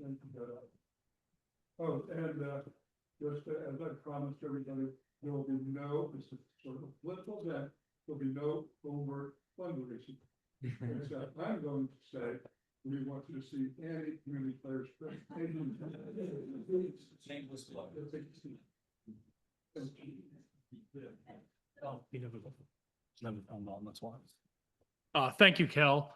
Thank you. Oh, and just as I promised everybody, there will be no, this is sort of a political event, there'll be no overt fundraising. Except I'm going to say, we want you to see any community players. Thank you, Kel.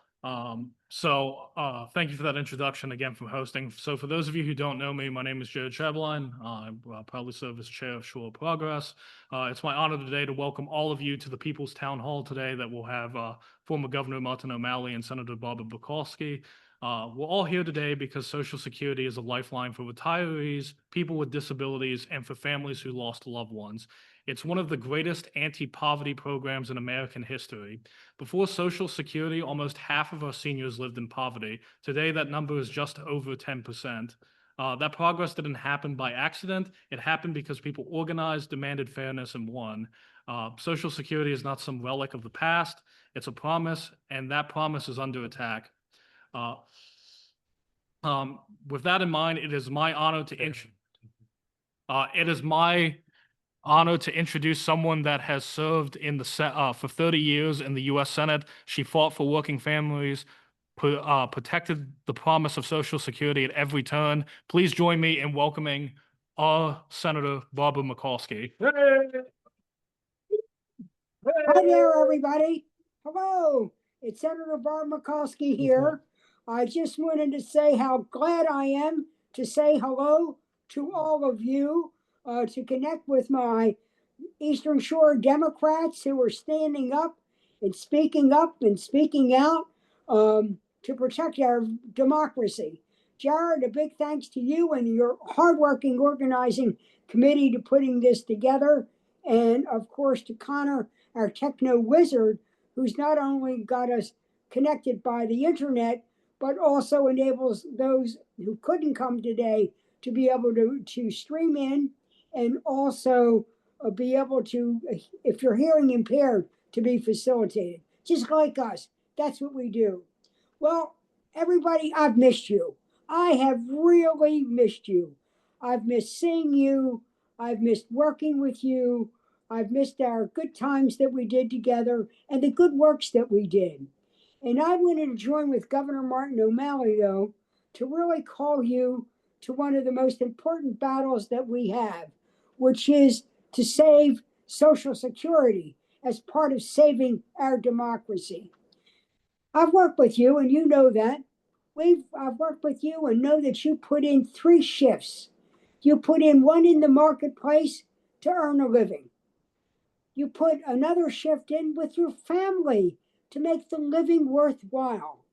Thank you for that introduction again from hosting. So for those of you who don't know me, my name is Jared Chabline. I proudly serve as chair of Shore Progress. It's my honor today to welcome all of you to the People's Town Hall today that will have former Governor Martin O'Malley and Senator Barbara Mikulski. We're all here today because Social Security is a lifeline for retirees, people with disabilities, and for families who lost loved ones. It's one of the greatest anti-poverty programs in American history. Before Social Security, almost half of our seniors lived in poverty. Today, that number is just over 10%. That progress didn't happen by accident. It happened because people organized, demanded fairness, and won. Social Security is not some relic of the past. It's a promise, and that promise is under attack. With that in mind, it is my honor to introduce someone that has served in the for 30 years in the U.S. Senate. She fought for working families, protected the promise of Social Security at every turn. Please join me in welcoming our Senator Barbara Mikulski. Hi there, everybody. Hello, it's Senator Barbara Mikulski here. I just wanted to say how glad I am to say hello to all of you, to connect with my Eastern Shore Democrats who are standing up and speaking out to protect our democracy. Jared, a big thanks to you and your hardworking organizing committee to putting this together. And of course, to Connor, our techno wizard, who's not only got us connected by the internet, but also enables those who couldn't come today to be able to stream in, and also be able to, if you're hearing impaired, to be facilitated, just like us. That's what we do. Well, everybody, I've missed you. I have really missed you. I've missed seeing you. I've missed working with you. I've missed our good times that we did together and the good works that we did. And I wanted to join with Governor Martin O'Malley, though, to really call you to one of the most important battles that we have, which is to save Social Security as part of saving our democracy. I've worked with you, and you know that. I've worked with you and know that you put in 3 shifts. You put in one in the marketplace to earn a living. You put another shift in with your family to make the living worthwhile.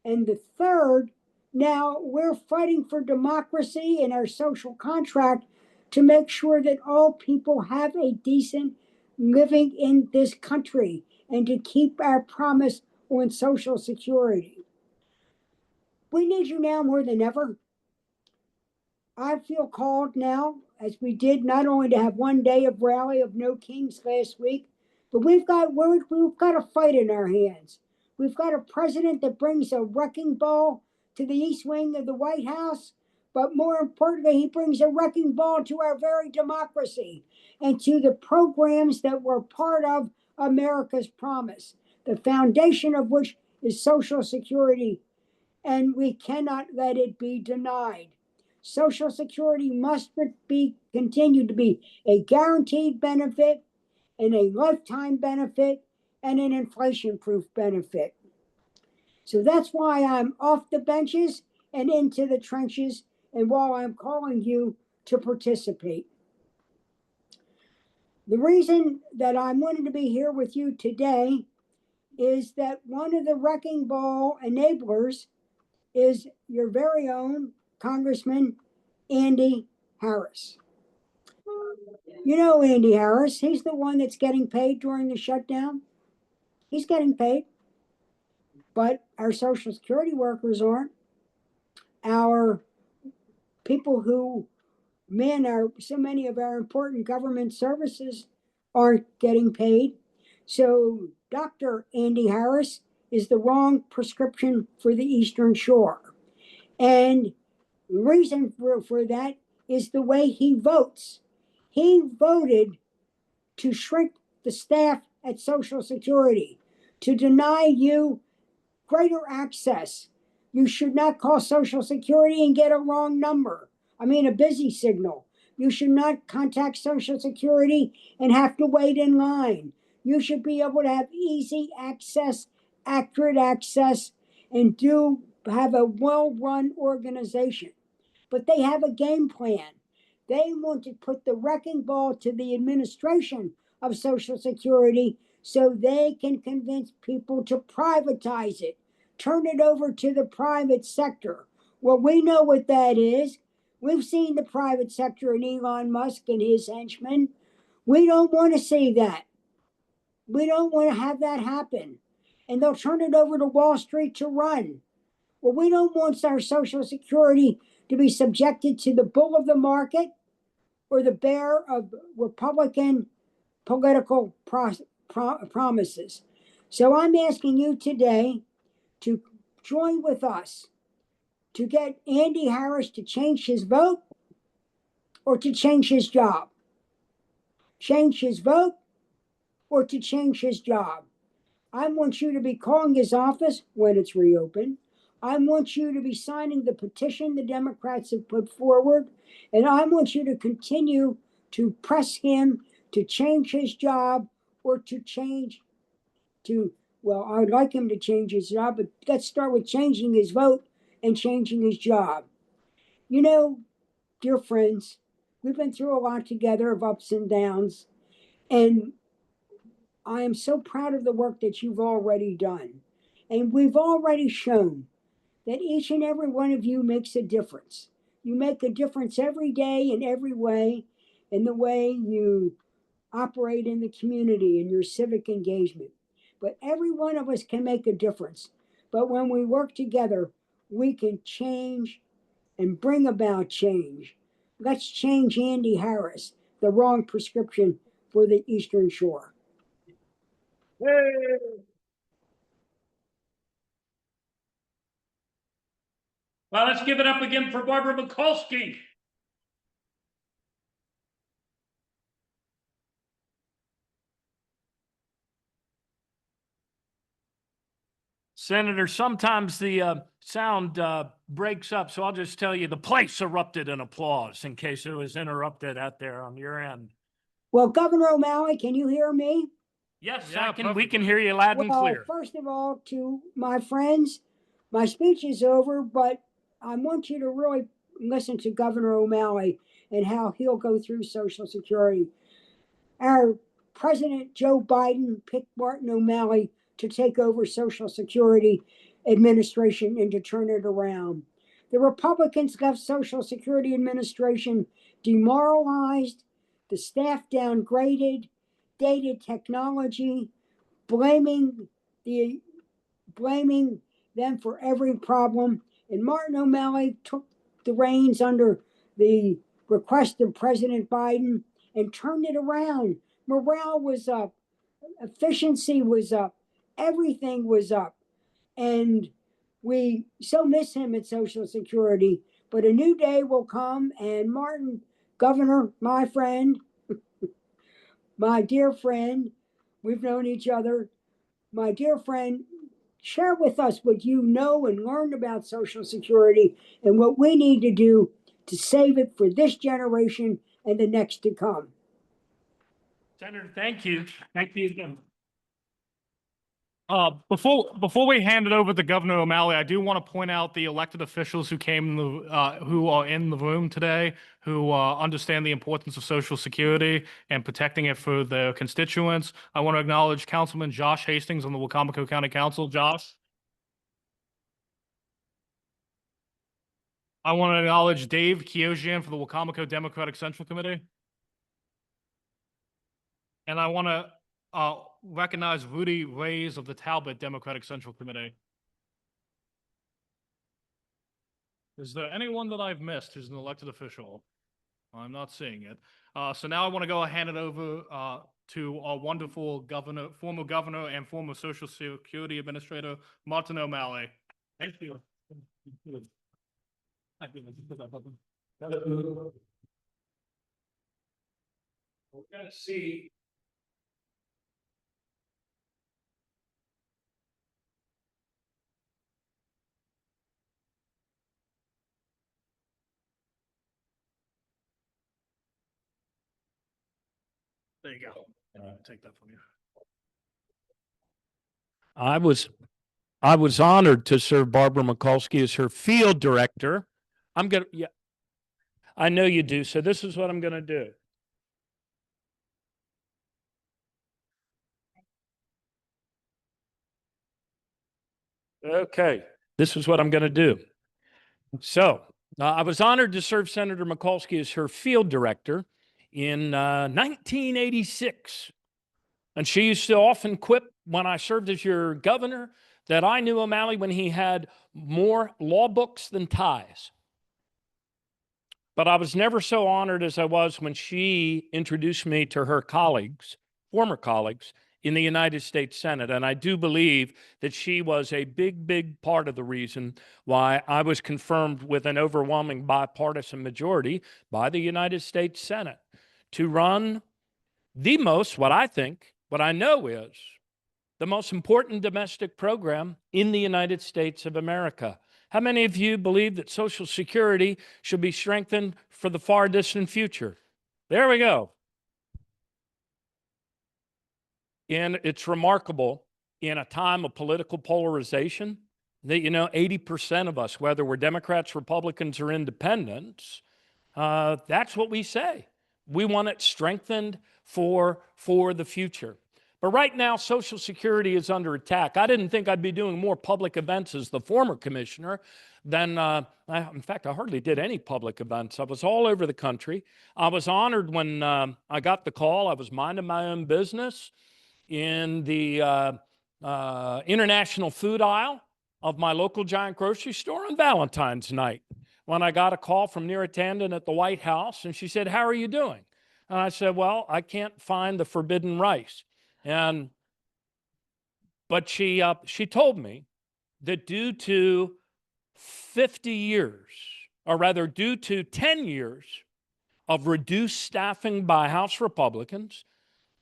And the third, now we're fighting for democracy and our social contract to make sure that all people have a decent living in this country and to keep our promise on Social Security. We need you now more than ever. I feel called now, as we did, not only to have one day of rally of No Kings last week, but we've got a fight in our hands. We've got a president that brings a wrecking ball to the East Wing of the White House, but more importantly, he brings a wrecking ball to our very democracy and to the programs that were part of America's promise, the foundation of which is Social Security, and we cannot let it be denied. Social Security must continue to be a guaranteed benefit and a lifetime benefit and an inflation-proof benefit. So that's why I'm off the benches and into the trenches, and while I'm calling you to participate. The reason that I'm wanting to be here with you today is that one of the wrecking ball enablers is your very own Congressman Andy Harris. You know Andy Harris, he's the one that's getting paid during the shutdown. He's getting paid. But our Social Security workers aren't. Our people who man so many of our important government services aren't getting paid. So Dr. Andy Harris is the wrong prescription for the Eastern Shore. And The reason for that is the way he votes. He voted to shrink the staff at Social Security, to deny you greater access. You should not call Social Security and get a wrong number. I mean, a busy signal. You should not contact Social Security and have to wait in line. You should be able to have easy access, accurate access, and have a well run organization. But they have a game plan. They want to put the wrecking ball to the administration of Social Security so they can convince people to privatize it, turn it over to the private sector. Well, we know what that is. We've seen the private sector and Elon Musk and his henchmen. We don't want to see that. We don't want to have that happen. And they'll turn it over to Wall Street to run. Well, we don't want our Social Security to be subjected to the bull of the market or the bear of Republican political promises. So I'm asking you today to join with us to get Andy Harris to change his vote or to change his job. Change his vote or to change his job. I want you to be calling his office when it's reopened. I want you to be signing the petition the Democrats have put forward. And I want you to continue to press him to change his job or to well, I would like him to change his job, but let's start with changing his vote and changing his job. You know, dear friends, we've been through a lot together of ups and downs. And I am so proud of the work that you've already done. And we've already shown that each and every one of you makes a difference. You make a difference every day in every way, in the way you operate in the community and your civic engagement. But every one of us can make a difference. But when we work together, we can change and bring about change. Let's change Andy Harris, the wrong prescription for the Eastern Shore. Well, let's give it up again for Barbara Mikulski. Senator, sometimes the sound breaks up, so I'll just tell you the place erupted in applause in case it was interrupted out there on your end. Well, Governor O'Malley, can you hear me? Yes, Yeah, we can hear you loud and clear. First of all, to my friends, my speech is over, but I want you to really listen to Governor O'Malley and how he'll go through Social Security. Our President Joe Biden picked Martin O'Malley to take over Social Security administration and to turn it around. The Republicans left Social Security Administration demoralized, the staff downgraded, dated technology, blaming them for every problem. And Martin O'Malley took the reins under the request of President Biden and turned it around. Morale was up, efficiency was up, everything was up. And we so miss him at Social Security. But a new day will come, and Martin, Governor, my friend, my dear friend, we've known each other. My dear friend, share with us what you know and learned about Social Security and what we need to do to save it for this generation and the next to come. Senator, thank you. Thank you again. Before we hand it over to Governor O'Malley, I do want to point out the elected officials who who are in the room today, who understand the importance of Social Security and protecting it for their constituents. I want to acknowledge Councilman Josh Hastings on the Wacomico County Council. Josh. I want to acknowledge Dave Kiojian for the Wacomico Democratic Central Committee. And I want to recognize Rudy Reyes of the Talbot Democratic Central Committee. Is there anyone that I've missed who's an elected official? I'm not seeing it. So now I want to go hand it over to our wonderful former governor and former Social Security Administrator, Martin O'Malley. Thank you. We're gonna see. There you go. Take that from you. I was honored to serve Barbara Mikulski as her field director. Yeah, I know you do. So this is what I'm gonna do. Okay, this is what I'm gonna do. So I was honored to serve Senator Mikulski as her field director in 1986. And she used to often quip when I served as your governor that I knew O'Malley when he had more law books than ties. But I was never so honored as I was when she introduced me to her colleagues, former colleagues, in the United States Senate. And I do believe that she was a big, big part of the reason why I was confirmed with an overwhelming bipartisan majority by the United States Senate to run the most, what I know is the most important domestic program in the United States of America. How many of you believe that Social Security should be strengthened for the far distant future? There we go. And it's remarkable in a time of political polarization that, 80% of us, whether we're Democrats, Republicans, or independents, that's what we say. We want it strengthened for the future. But right now, Social Security is under attack. I didn't think I'd be doing more public events as the former commissioner than, in fact, I hardly did any public events. I was all over the country. I was honored when I got the call. I was minding my own business in the international food aisle of my local giant grocery store on Valentine's night when I got a call from Neera Tanden at the White House, and she said, "How are you doing?" And I said, "Well, I can't find the forbidden rice." But she told me that due to 50 years, or rather due to 10 years of reduced staffing by House Republicans,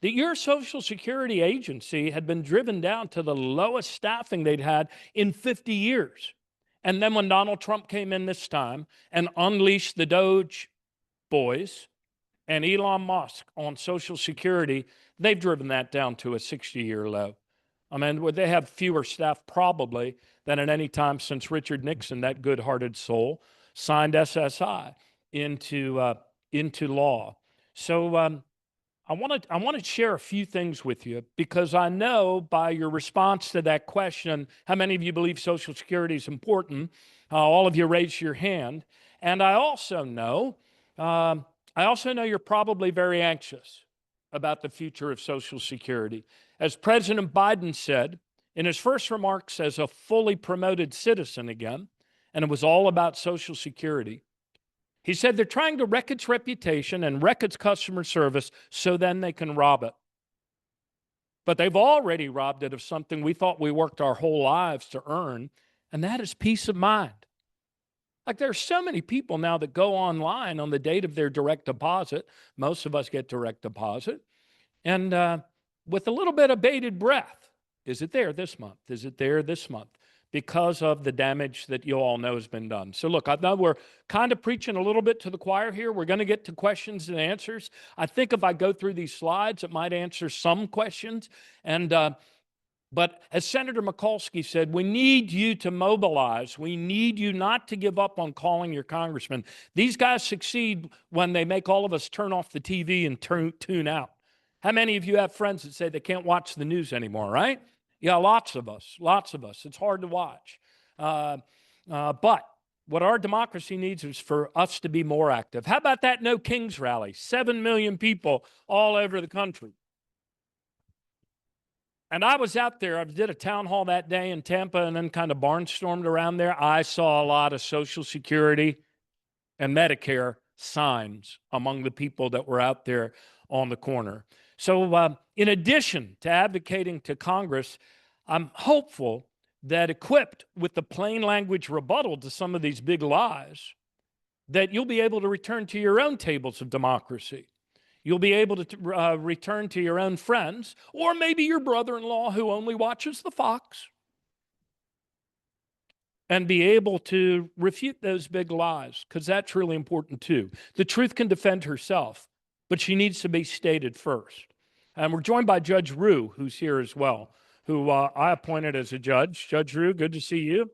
that your Social Security agency had been driven down to the lowest staffing they'd had in 50 years. And then when Donald Trump came in this time and unleashed the Doge boys and Elon Musk on Social Security, they've driven that down to a 60-year low. I mean, would they have fewer staff probably than at any time since Richard Nixon, that good-hearted soul, signed SSI into law. So I want to share a few things with you because I know by your response to that question, how many of you believe Social Security is important? All of you raise your hand. And I also know you're probably very anxious about the future of Social Security. As President Biden said in his first remarks as a fully promoted citizen again, and it was all about Social Security, he said they're trying to wreck its reputation and wreck its customer service so then they can rob it. But they've already robbed it of something we thought we worked our whole lives to earn, and that is peace of mind. Like there's so many people now that go online on the date of their direct deposit. Most of us get direct deposit. And with a little bit of bated breath, is it there this month? Is it there this month? Because of the damage that you all know has been done. So look, I know we're kind of preaching a little bit to the choir here. We're going to get to questions and answers. I think if I go through these slides, it might answer some questions. But as Senator Mikulski said, we need you to mobilize. We need you not to give up on calling your congressman. These guys succeed when they make all of us turn off the TV and tune out. How many of you have friends that say they can't watch the news anymore, right? Yeah, lots of us. It's hard to watch. But what our democracy needs is for us to be more active. How about that No Kings rally? 7 million people all over the country. And I was out there. I did a town hall that day in Tampa and then kind of barnstormed around there. I saw a lot of Social Security and Medicare signs among the people that were out there on the corner. So in addition to advocating to Congress, I'm hopeful that equipped with the plain language rebuttal to some of these big lies that you'll be able to return to your own tables of democracy. You'll be able to return to your own friends, or maybe your brother-in-law who only watches the Fox, and be able to refute those big lies, because that's really important too. The truth can defend herself, but she needs to be stated first. And we're joined by Judge Rue, who's here as well, who I appointed as a judge. Judge Rue, good to see you.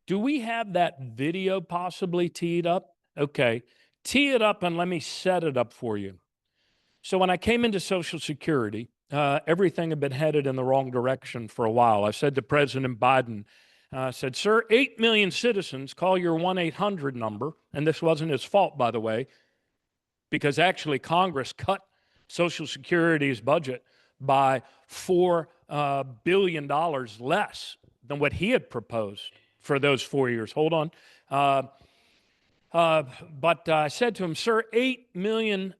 Do we have that video possibly teed up? Okay, tee it up and let me set it up for you. So when I came into Social Security, everything had been headed in the wrong direction for a while. I said to President Biden, I said, sir, 8 million citizens call your 1-800 number, and this wasn't his fault, by the way, because actually Congress cut Social Security's budget by $4 billion less than what he had proposed for those 4 years. Hold on. But I said to him, sir, 8 million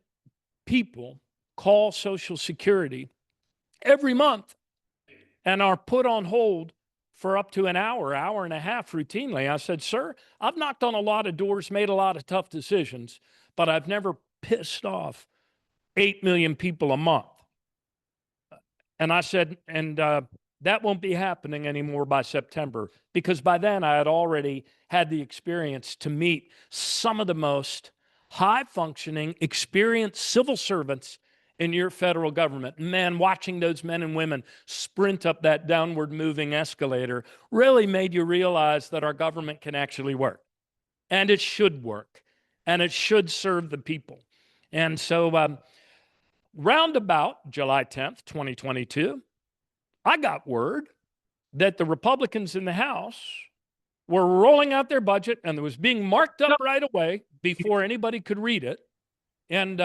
people call Social Security every month and are put on hold for up to an hour, hour and a half routinely. I said, sir, I've knocked on a lot of doors, made a lot of tough decisions, but I've never pissed off 8 million people a month. And I said, and that won't be happening anymore by September, because by then I had already had the experience to meet some of the most high-functioning, experienced civil servants in your federal government. Man, watching those men and women sprint up that downward-moving escalator really made you realize that our government can actually work, and it should work, and it should serve the people. And so round about July 10th, 2022, I got word that the Republicans in the House were rolling out their budget, and it was being marked up right away before anybody could read it. And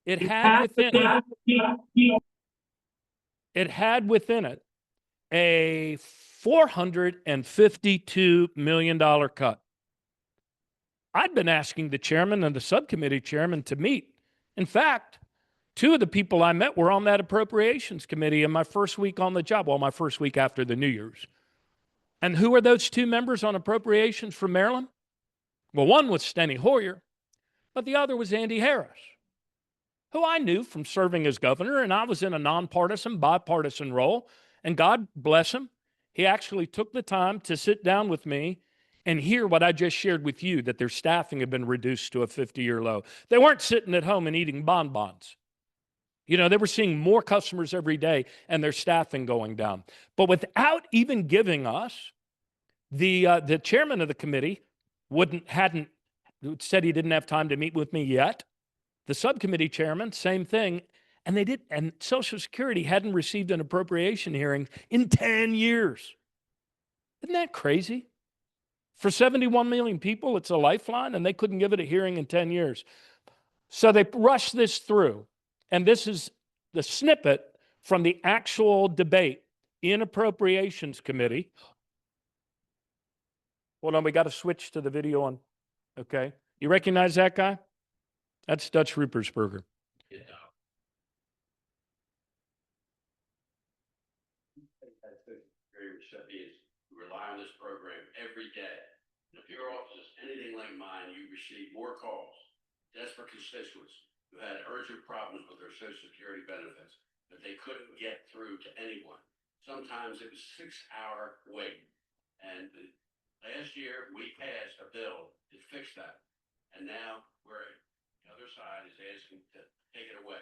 it had within it a $452 million cut. I'd been asking the chairman and the subcommittee chairman to meet. In fact, two of the people I met were on that appropriations committee in my first week on the job, well, my first week after the New Year's. And who are those two members on appropriations from Maryland? Well, one was Steny Hoyer, but the other was Andy Harris, who I knew from serving as governor, and I was in a nonpartisan, bipartisan role. And God bless him, he actually took the time to sit down with me and hear what I just shared with you, that their staffing had been reduced to a 50-year low. They weren't sitting at home and eating bonbons. You know, they were seeing more customers every day and their staffing going down. But without even giving us, the chairman of the committee said he didn't have time to meet with me yet. The subcommittee chairman, same thing. And Social Security hadn't received an appropriation hearing in 10 years. Isn't that crazy? For 71 million people, it's a lifeline, and they couldn't give it a hearing in 10 years. So they rushed this through. And this is the snippet from the actual debate in Appropriations Committee. Hold on, we got to switch to the video on. Okay. You recognize that guy? That's Dutch Ruppersberger. Yeah. Recipients who rely on this program every day. And if your office is anything like mine, you receive more calls, desperate constituents who had urgent problems with their Social Security benefits that they couldn't get through to anyone. Sometimes it was 6-hour wait. And last year we passed a bill to fix that. And now the other side is asking to take it away.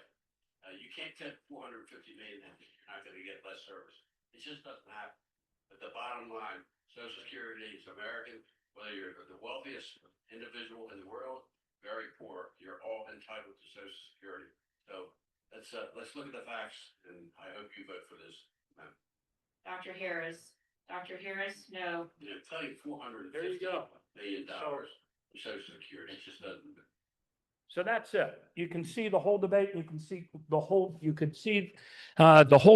You can't cut $450 million and you're not going to get less service. It just doesn't happen. But the bottom line, Social Security is American, whether you're the wealthiest individual in the world, very poor, you're all entitled to Social Security. So let's look at the facts, and I hope you vote for this. Dr. Harris, no. You know, cutting $450 million from Social Security, it just doesn't. So that's it. You can see the whole debate. You can see the whole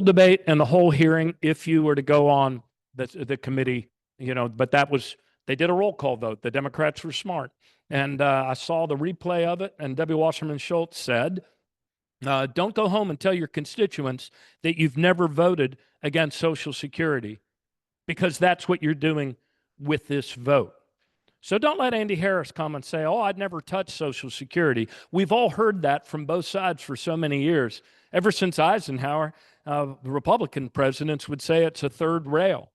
debate and the whole hearing if you were to go on the committee, you know, but they did a roll call vote. The Democrats were smart. And I saw the replay of it, and Debbie Wasserman Schultz said, don't go home and tell your constituents that you've never voted against Social Security, because that's what you're doing with this vote. So don't let Andy Harris come and say, oh, I'd never touch Social Security. We've all heard that from both sides for so many years. Ever since Eisenhower, the Republican presidents would say it's a third rail.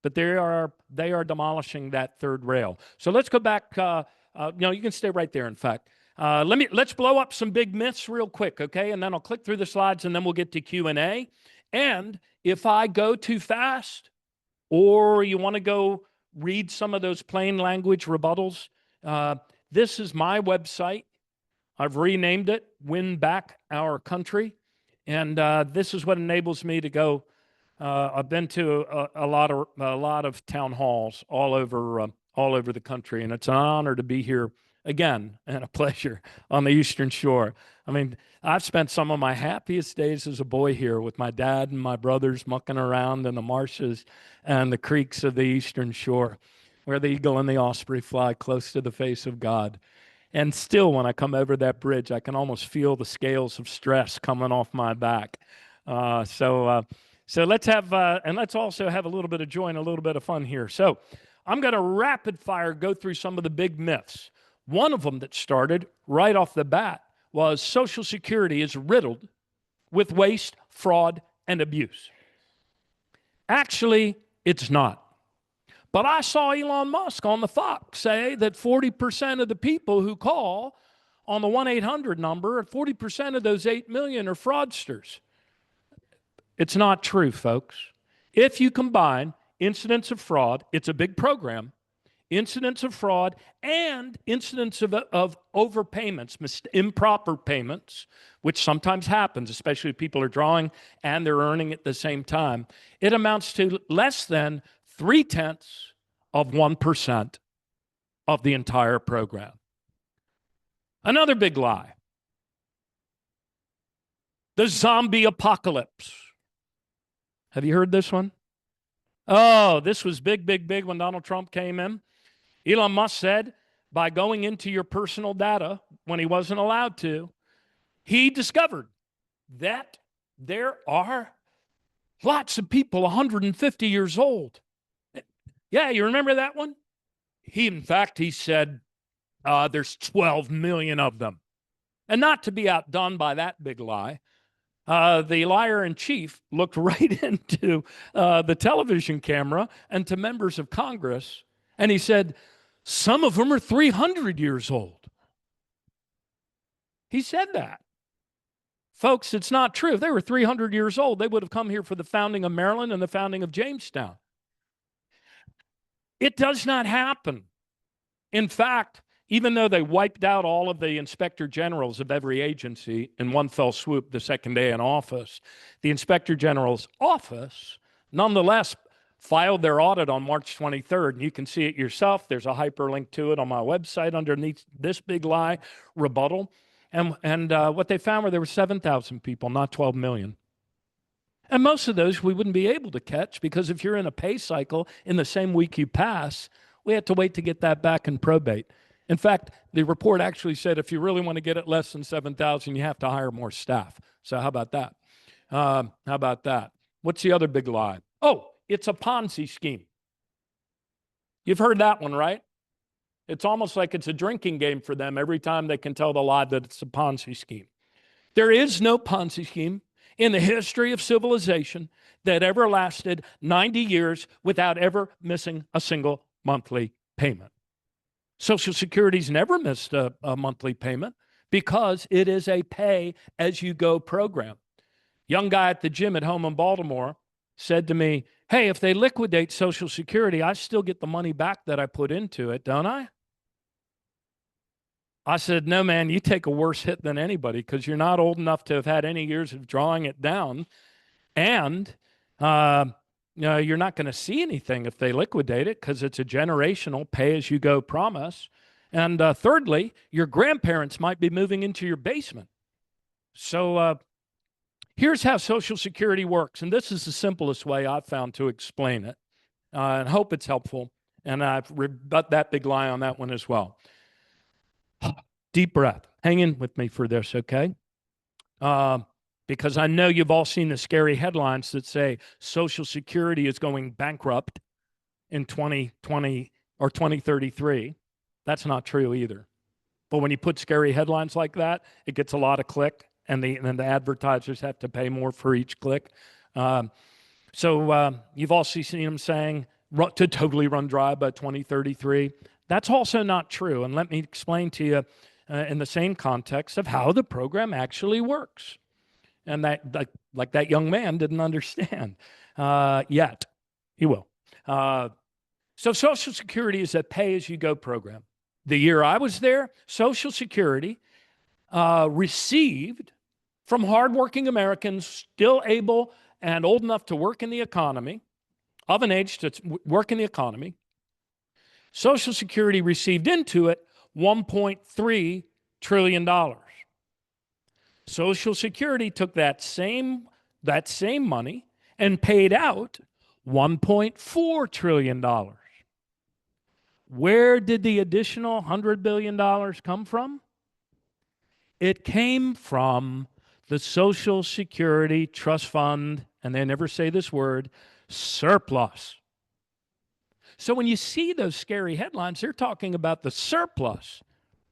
But they are demolishing that third rail. So let's go back. You can stay right there, in fact. Let's blow up some big myths real quick, okay? And then I'll click through the slides, and then we'll get to Q&A. And if I go too fast, or you want to go read some of those plain language rebuttals, this is my website. I've renamed it Win Back Our Country. And this is what enables me to go. I've been to a lot of town halls all over the country, and it's an honor to be here again and a pleasure on the Eastern Shore. I mean, I've spent some of my happiest days as a boy here with my dad and my brothers mucking around in the marshes and the creeks of the Eastern Shore, where the eagle and the osprey fly close to the face of God. And still, when I come over that bridge, I can almost feel the scales of stress coming off my back. So let's have, and let's also have a little bit of joy and a little bit of fun here. So I'm going to rapid fire go through some of the big myths. One of them that started right off the bat was Social Security is riddled with waste, fraud, and abuse. Actually, it's not. But I saw Elon Musk on the Fox say that 40% of the people who call on the 1-800 number, 40% of those 8 million are fraudsters. It's not true, folks. If you combine incidents of fraud, it's a big program, incidents of fraud and incidents of overpayments, improper payments, which sometimes happens, especially if people are drawing and they're earning at the same time, it amounts to less than 0.3% of the entire program. Another big lie. The zombie apocalypse. Have you heard this one? Oh, this was big when Donald Trump came in. Elon Musk said, by going into your personal data when he wasn't allowed to, he discovered that there are lots of people 150 years old. Yeah, you remember that one? In fact, he said there's 12 million of them. And not to be outdone by that big lie, the liar-in-chief looked right into the television camera and to members of Congress, and he said, some of them are 300 years old. He said that. Folks, it's not true. If they were 300 years old, they would have come here for the founding of Maryland and the founding of Jamestown. It does not happen. In fact, even though they wiped out all of the inspector generals of every agency in one fell swoop the second day in office, the inspector general's office nonetheless filed their audit on March 23rd. And you can see it yourself. There's a hyperlink to it on my website underneath this big lie rebuttal. And what they found were there were 7,000 people, not 12 million. And most of those we wouldn't be able to catch because if you're in a pay cycle in the same week you pass, we had to wait to get that back in probate. In fact, the report actually said if you really want to get it less than 7,000, you have to hire more staff. So how about that? How about that? What's the other big lie? Oh, it's a Ponzi scheme. You've heard that one, right? It's almost like it's a drinking game for them every time they can tell the lie that it's a Ponzi scheme. There is no Ponzi scheme in the history of civilization that ever lasted 90 years without ever missing a single monthly payment. Social Security's never missed a monthly payment because it is a pay-as-you-go program. Young guy at the gym at home in Baltimore said to me, hey, if they liquidate Social Security, I still get the money back that I put into it, don't I? I said, no, man, you take a worse hit than anybody because you're not old enough to have had any years of drawing it down. And you're not going to see anything if they liquidate it because it's a generational pay-as-you-go promise. And thirdly, your grandparents might be moving into your basement. So here's how Social Security works. And this is the simplest way I've found to explain it. And hope it's helpful. And I've rebut that big lie on that one as well. Deep breath. Hang in with me for this, okay? Because I know you've all seen the scary headlines that say Social Security is going bankrupt in 2020 or 2033. That's not true either. But when you put scary headlines like that, it gets a lot of click, and the advertisers have to pay more for each click. So you've also seen them saying to totally run dry by 2033. That's also not true. And let me explain to you in the same context of how the program actually works. And that, like that young man didn't understand yet. He will. So Social Security is a pay-as-you-go program. The year I was there, Social Security received from hardworking Americans still able and old enough to work in the economy, of an age to work in the economy, Social Security received into it $1.3 trillion. Social Security took that same money and paid out $1.4 trillion. Where did the additional $100 billion come from? It came from the Social Security Trust Fund, and they never say this word, surplus. So when you see those scary headlines, they're talking about the surplus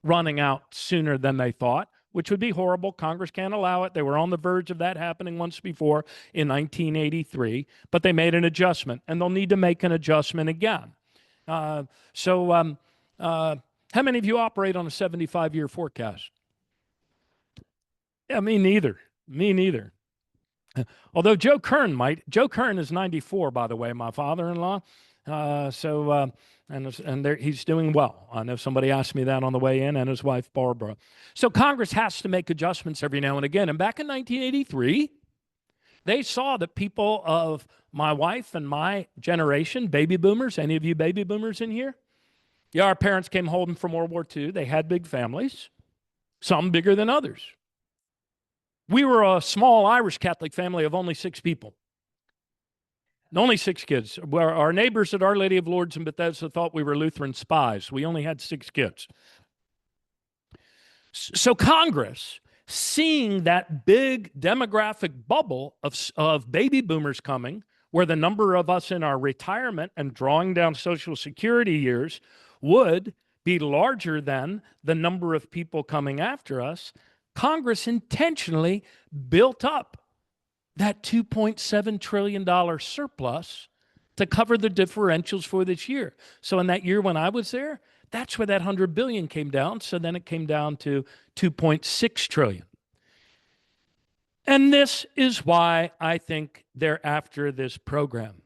running out sooner than they thought, which would be horrible. Congress can't allow it. They were on the verge of that happening once before in 1983, but they made an adjustment, and they'll need to make an adjustment again. How many of you operate on a 75-year forecast? Yeah, me neither. Me neither. Although Joe Kern might. Joe Kern is 94, by the way, my father-in-law. He's doing well. I know somebody asked me that on the way in, and his wife, Barbara. So Congress has to make adjustments every now and again. And back in 1983, they saw that people of my wife and my generation, baby boomers, any of you baby boomers in here? Yeah, our parents came home from World War II. They had big families, some bigger than others. We were a small Irish Catholic family of only 6 people. Only 6 kids. Our neighbors at Our Lady of Lourdes in Bethesda thought we were Lutheran spies. We only had 6 kids. So Congress, seeing that big demographic bubble of baby boomers coming, where the number of us in our retirement and drawing down Social Security years would be larger than the number of people coming after us, Congress intentionally built up that $2.7 trillion surplus to cover the differentials for this year. So in that year when I was there, that's where that $100 billion came down. So then it came down to $2.6 trillion. And this is why I think they're after this program.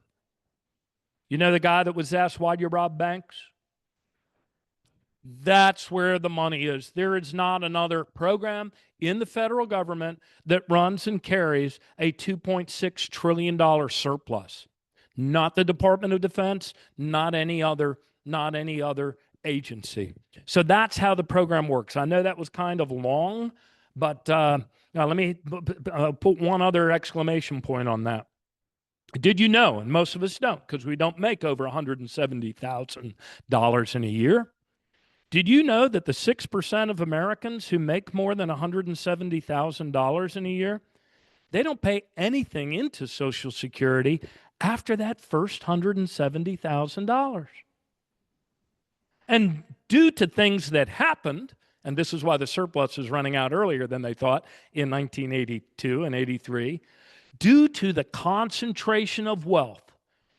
You know the guy that was asked, why'd you rob banks? That's where the money is. There is not another program in the federal government that runs and carries a $2.6 trillion surplus. Not the Department of Defense, not any other agency. So that's how the program works. I know that was kind of long, but now let me put one other exclamation point on that. Did you know, and most of us don't because we don't make over $170,000 in a year, did you know that the 6% of Americans who make more than $170,000 in a year, they don't pay anything into Social Security after that first $170,000? And due to things that happened, and this is why the surplus is running out earlier than they thought in 1982 and 83, due to the concentration of wealth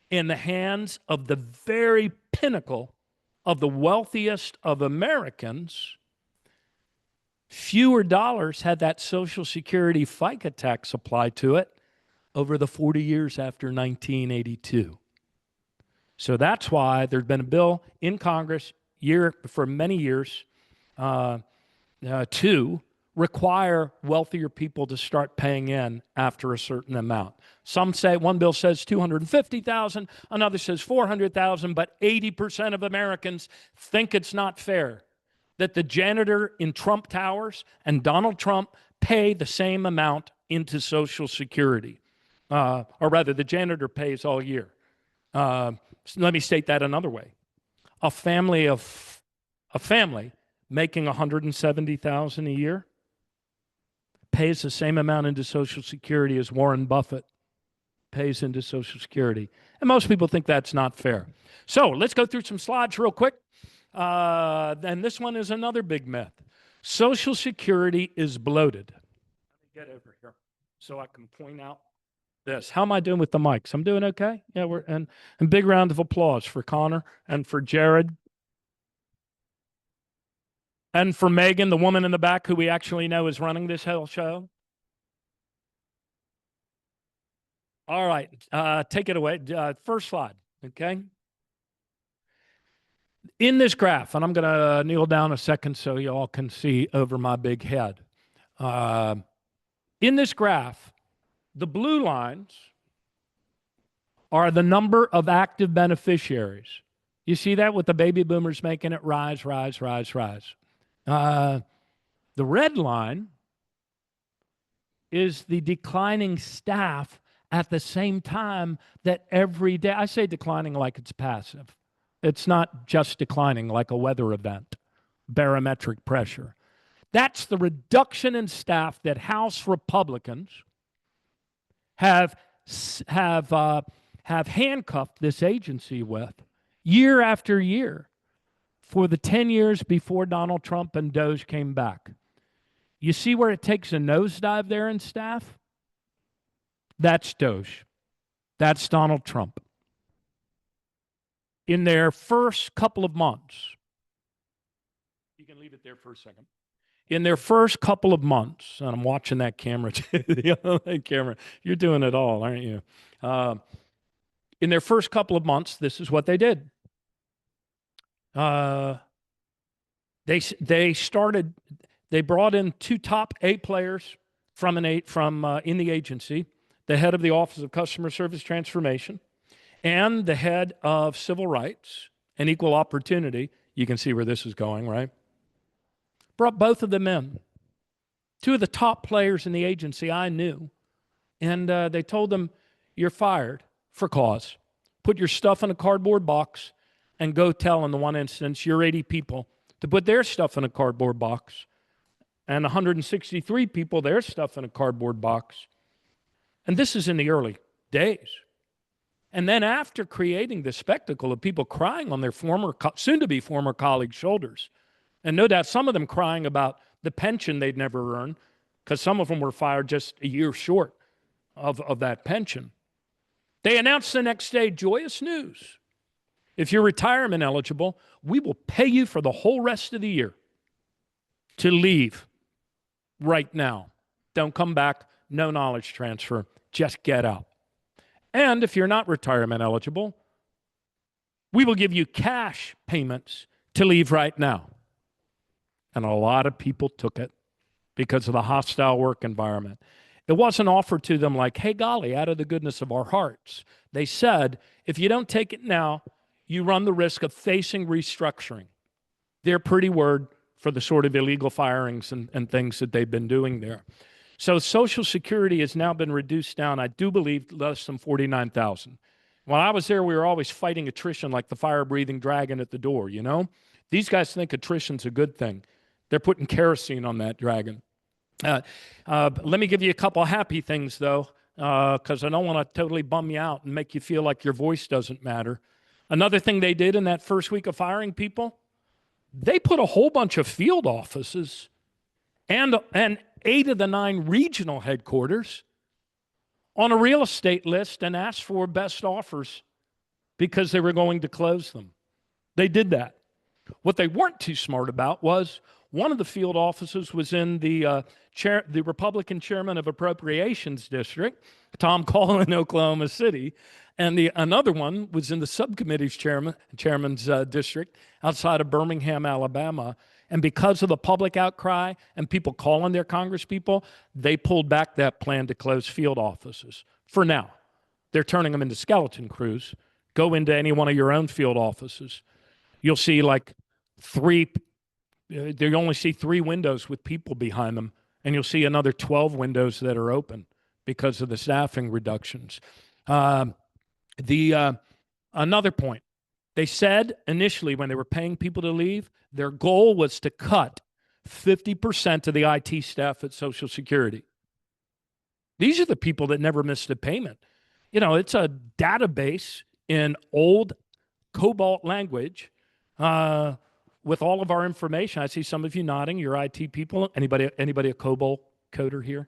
in the hands of the very pinnacle of the wealthiest of Americans, fewer dollars had that Social Security FICA tax applied to it over the 40 years after 1982. So that's why there's been a bill in Congress for many years to require wealthier people to start paying in after a certain amount. Some say, one bill says $250,000, another says $400,000, but 80% of Americans think it's not fair that the janitor in Trump Towers and Donald Trump pay the same amount into Social Security. Or rather, the janitor pays all year. Let me state that another way. A family making $170,000 a year pays the same amount into Social Security as Warren Buffett pays into Social Security. And most people think that's not fair. So let's go through some slides real quick. Then this one is another big myth. Social Security is bloated. Let me get over here so I can point out this. How am I doing with the mics? I'm doing okay? Yeah, and big round of applause for Connor and for Jared. And for Megan, the woman in the back who we actually know is running this whole show. All right, take it away. First slide, okay? In this graph, and I'm going to kneel down a second so you all can see over my big head. In this graph, the blue lines are the number of active beneficiaries. You see that with the baby boomers making it rise, rise, rise, rise. The red line is the declining staff at the same time that every day, I say declining like it's passive. It's not just declining like a weather event, barometric pressure. That's the reduction in staff that House Republicans have handcuffed this agency with year after year for the 10 years before Donald Trump and DOJ came back. You see where it takes a nosedive there in staff? That's DOJ. That's Donald Trump. In their first couple of months, you can leave it there for a second. In their first couple of months, and I'm watching that camera, the camera, you're doing it all, aren't you? In their first couple of months, this is what they did. They brought in 2 top A players from in the agency, the head of the Office of Customer Service Transformation, and the head of Civil Rights and Equal Opportunity. You can see where this is going, right? Brought both of them in. 2 of the top players in the agency I knew. And they told them, you're fired for cause. Put your stuff in a cardboard box and go tell, in the one instance, your 80 people to put their stuff in a cardboard box. And 163 people, their stuff in a cardboard box. And this is in the early days. And then after creating the spectacle of people crying on their soon-to-be former colleagues' shoulders, and no doubt some of them crying about the pension they'd never earned, because some of them were fired just a year short of that pension, they announced the next day, joyous news. If you're retirement eligible, we will pay you for the whole rest of the year to leave right now. Don't come back, no knowledge transfer, just get out. And if you're not retirement eligible, we will give you cash payments to leave right now. And a lot of people took it because of the hostile work environment. It wasn't offered to them like, hey, golly, out of the goodness of our hearts. They said, if you don't take it now, you run the risk of facing restructuring. Their pretty word for the sort of illegal firings and things that they've been doing there. So Social Security has now been reduced down, I do believe, less than 49,000. When I was there, we were always fighting attrition like the fire-breathing dragon at the door, you know? These guys think attrition's a good thing. They're putting kerosene on that dragon. Let me give you a couple of happy things, though, because I don't want to totally bum you out and make you feel like your voice doesn't matter. Another thing they did in that first week of firing people, they put a whole bunch of field offices and 8 of the 9 regional headquarters on a real estate list and asked for best offers because they were going to close them. They did that. What they weren't too smart about was one of the field offices was in the Republican chairman of Appropriations District, Tom Call in Oklahoma City, and another one was in the subcommittee's chairman's district outside of Birmingham, Alabama. And because of the public outcry and people calling their congresspeople, they pulled back that plan to close field offices. For now, they're turning them into skeleton crews. Go into any one of your own field offices. You'll see like 3, you only see 3 windows with people behind them, and you'll see another 12 windows that are open because of the staffing reductions. Another point, they said initially when they were paying people to leave, their goal was to cut 50% of the IT staff at Social Security. These are the people that never missed a payment. it's a database in old COBOL language with all of our information. I see some of you nodding. You're IT people. Anybody a COBOL coder here?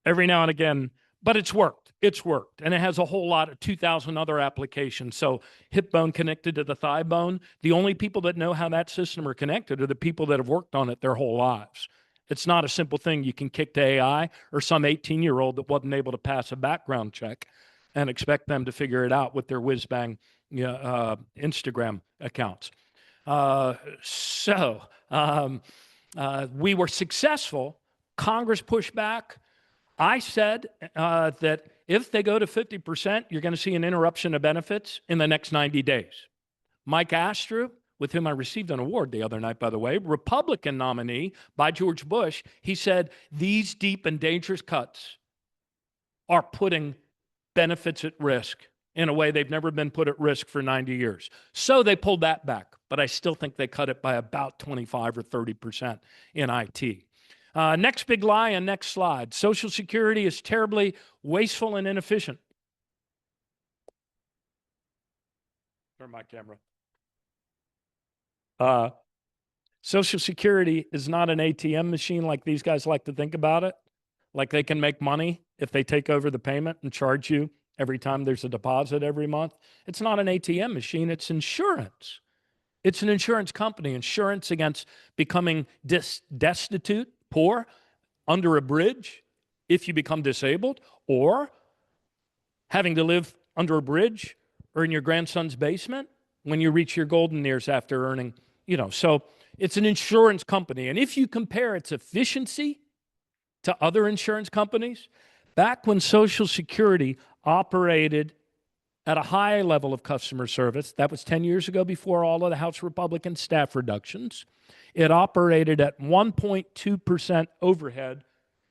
Every now and again, but it's worked. It's worked. And it has a whole lot of 2,000 other applications. So hip bone connected to the thigh bone. The only people that know how that system are connected are the people that have worked on it their whole lives. It's not a simple thing you can kick to AI or some 18-year-old that wasn't able to pass a background check and expect them to figure it out with their whiz-bang Instagram accounts. We were successful. Congress pushed back. I said that if they go to 50%, you're going to see an interruption of benefits in the next 90 days. Mike Astrew, with whom I received an award the other night, by the way, Republican nominee by George Bush, he said, these deep and dangerous cuts are putting benefits at risk in a way they've never been put at risk for 90 years. So they pulled that back, but I still think they cut it by about 25 or 30% in IT. Next big lie and next slide. Social Security is terribly wasteful and inefficient. Turn my camera. Social Security is not an ATM machine like these guys like to think about it. Like they can make money if they take over the payment and charge you every time there's a deposit every month. It's not an ATM machine, it's insurance. It's an insurance company, insurance against becoming destitute, poor, under a bridge if you become disabled, or having to live under a bridge or in your grandson's basement when you reach your golden years after earning, So it's an insurance company. And if you compare its efficiency to other insurance companies, back when Social Security operated at a high level of customer service, that was 10 years ago before all of the House Republican staff reductions, it operated at 1.2% overhead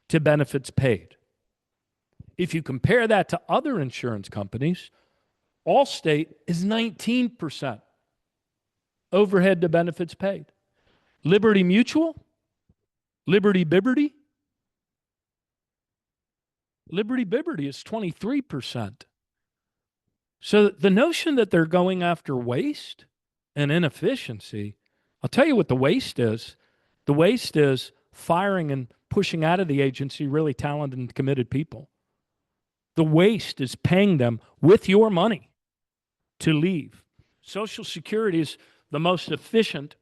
to benefits paid. If you compare that to other insurance companies, Allstate is 19% overhead to benefits paid. Liberty Mutual, Liberty Biberty is 23%. So the notion that they're going after waste and inefficiency, I'll tell you what the waste is. The waste is firing and pushing out of the agency really talented and committed people. The waste is paying them with your money to leave. Social Security is the most efficient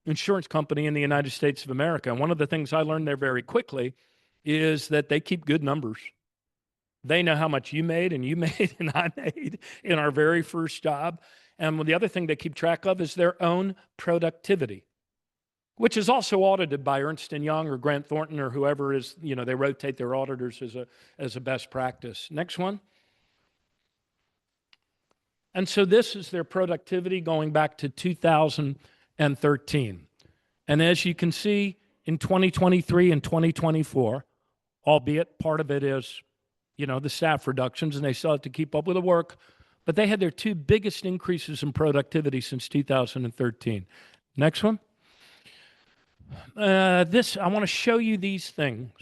insurance company in the United States of America. And one of the things I learned there very quickly is that they keep good numbers. They know how much you made and you made and I made in our very first job. And the other thing they keep track of is their own productivity, which is also audited by Ernst & Young or Grant Thornton or whoever is, they rotate their auditors as a best practice. Next one. And so this is their productivity going back to 2013. And as you can see, in 2023 and 2024, albeit part of it is the staff reductions, and they still have to keep up with the work. But they had their two biggest increases in productivity since 2013. Next one. I want to show you these things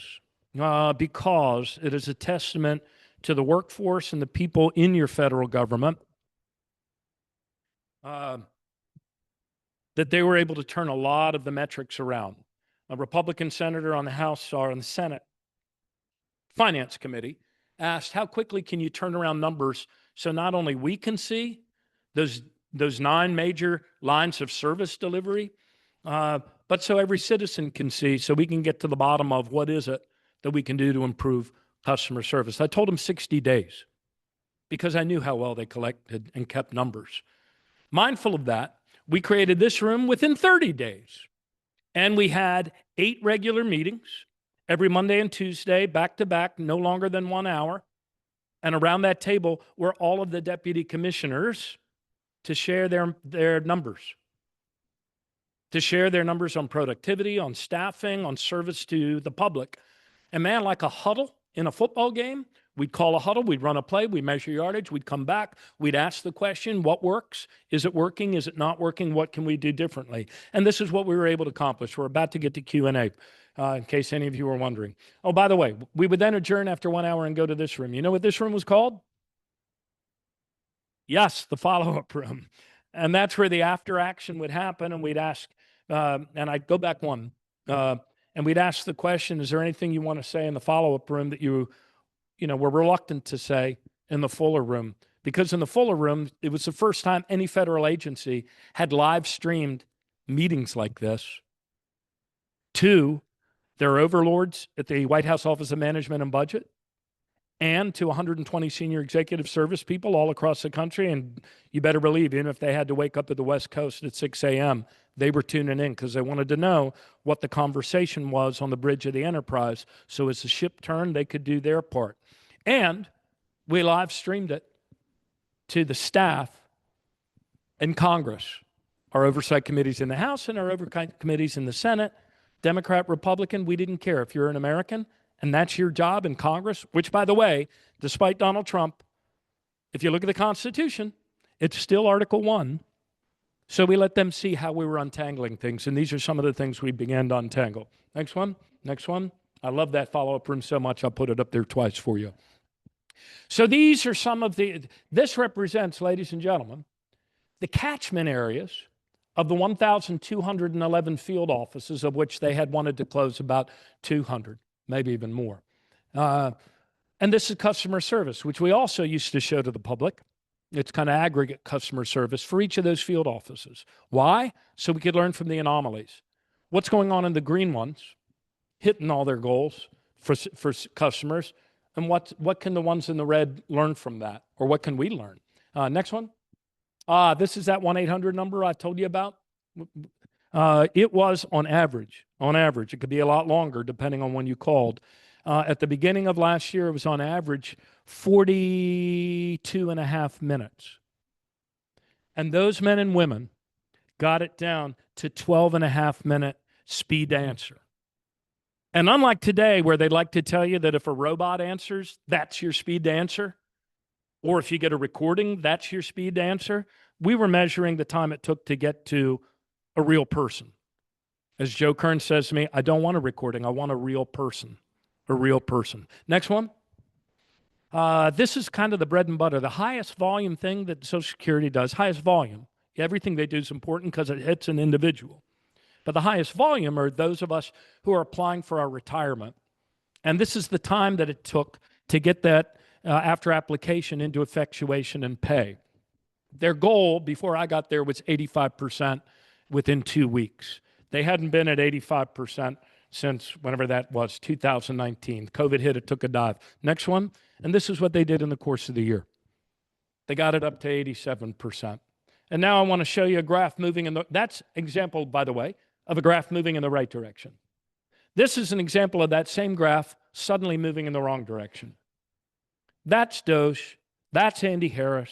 because it is a testament to the workforce and the people in your federal government that they were able to turn a lot of the metrics around. A Republican senator on the House or on the Senate Finance Committee asked, how quickly can you turn around numbers so not only we can see those 9 major lines of service delivery, but so every citizen can see, so we can get to the bottom of what is it that we can do to improve customer service. I told them 60 days because I knew how well they collected and kept numbers. Mindful of that, we created this room within 30 days. And we had 8 regular meetings every Monday and Tuesday, back to back, no longer than 1 hour. And around that table were all of the deputy commissioners to share their numbers. To share their numbers on productivity, on staffing, on service to the public. And man, like a huddle in a football game, we'd call a huddle, we'd run a play, we'd measure yardage, we'd come back, we'd ask the question, what works? Is it working? Is it not working? What can we do differently? And this is what we were able to accomplish. We're about to get to Q&A, in case any of you were wondering. Oh, by the way, we would then adjourn after 1 hour and go to this room. You know what this room was called? Yes, the follow-up room. And that's where the after action would happen. And we'd ask, and I'd go back one, and we'd ask the question, is there anything you want to say in the follow-up room that you were reluctant to say in the Fuller room? Because in the Fuller room, it was the first time any federal agency had live streamed meetings like this to their overlords at the White House Office of Management and Budget, and to 120 senior executive service people all across the country. And you better believe, even if they had to wake up at the West Coast at 6 a.m., they were tuning in because they wanted to know what the conversation was on the bridge of the Enterprise. So as the ship turned, they could do their part. And we live streamed it to the staff in Congress, our oversight committees in the House and our oversight committees in the Senate, Democrat, Republican. We didn't care. If you're an American and that's your job in Congress, which, by the way, despite Donald Trump, if you look at the Constitution, it's still Article 1. So we let them see how we were untangling things. And these are some of the things we began to untangle. Next one. Next one. I love that follow-up room so much, I'll put it up there twice for you. So these are some of this represents, ladies and gentlemen, the catchment areas of the 1,211 field offices, of which they had wanted to close about 200. Maybe even more. And this is customer service, which we also used to show to the public. It's kind of aggregate customer service for each of those field offices. Why? So we could learn from the anomalies. What's going on in the green ones, hitting all their goals for customers, and what can the ones in the red learn from that? Or what can we learn? Next one. This is that 1-800 number I told you about. It was on average, it could be a lot longer depending on when you called. At the beginning of last year, it was on average 42 and a half minutes. And those men and women got it down to 12 and a half minute speed answer. And unlike today, where they'd like to tell you that if a robot answers, that's your speed to answer, or if you get a recording, that's your speed to answer, we were measuring the time it took to get to a real person. As Joe Kern says to me, I don't want a recording, I want a real person. A real person. Next one. This is kind of the bread and butter, the highest volume thing that Social Security does, highest volume. Everything they do is important because it hits an individual. But the highest volume are those of us who are applying for our retirement. And this is the time that it took to get that after application into effectuation and pay. Their goal before I got there was 85% within 2 weeks. They hadn't been at 85% since whenever that was, 2019. COVID hit, it took a dive. Next one. And this is what they did in the course of the year. They got it up to 87%. And now I want to show you a graph moving in that's example, by the way, of a graph moving in the right direction. This is an example of that same graph suddenly moving in the wrong direction. That's Doge. That's Andy Harris.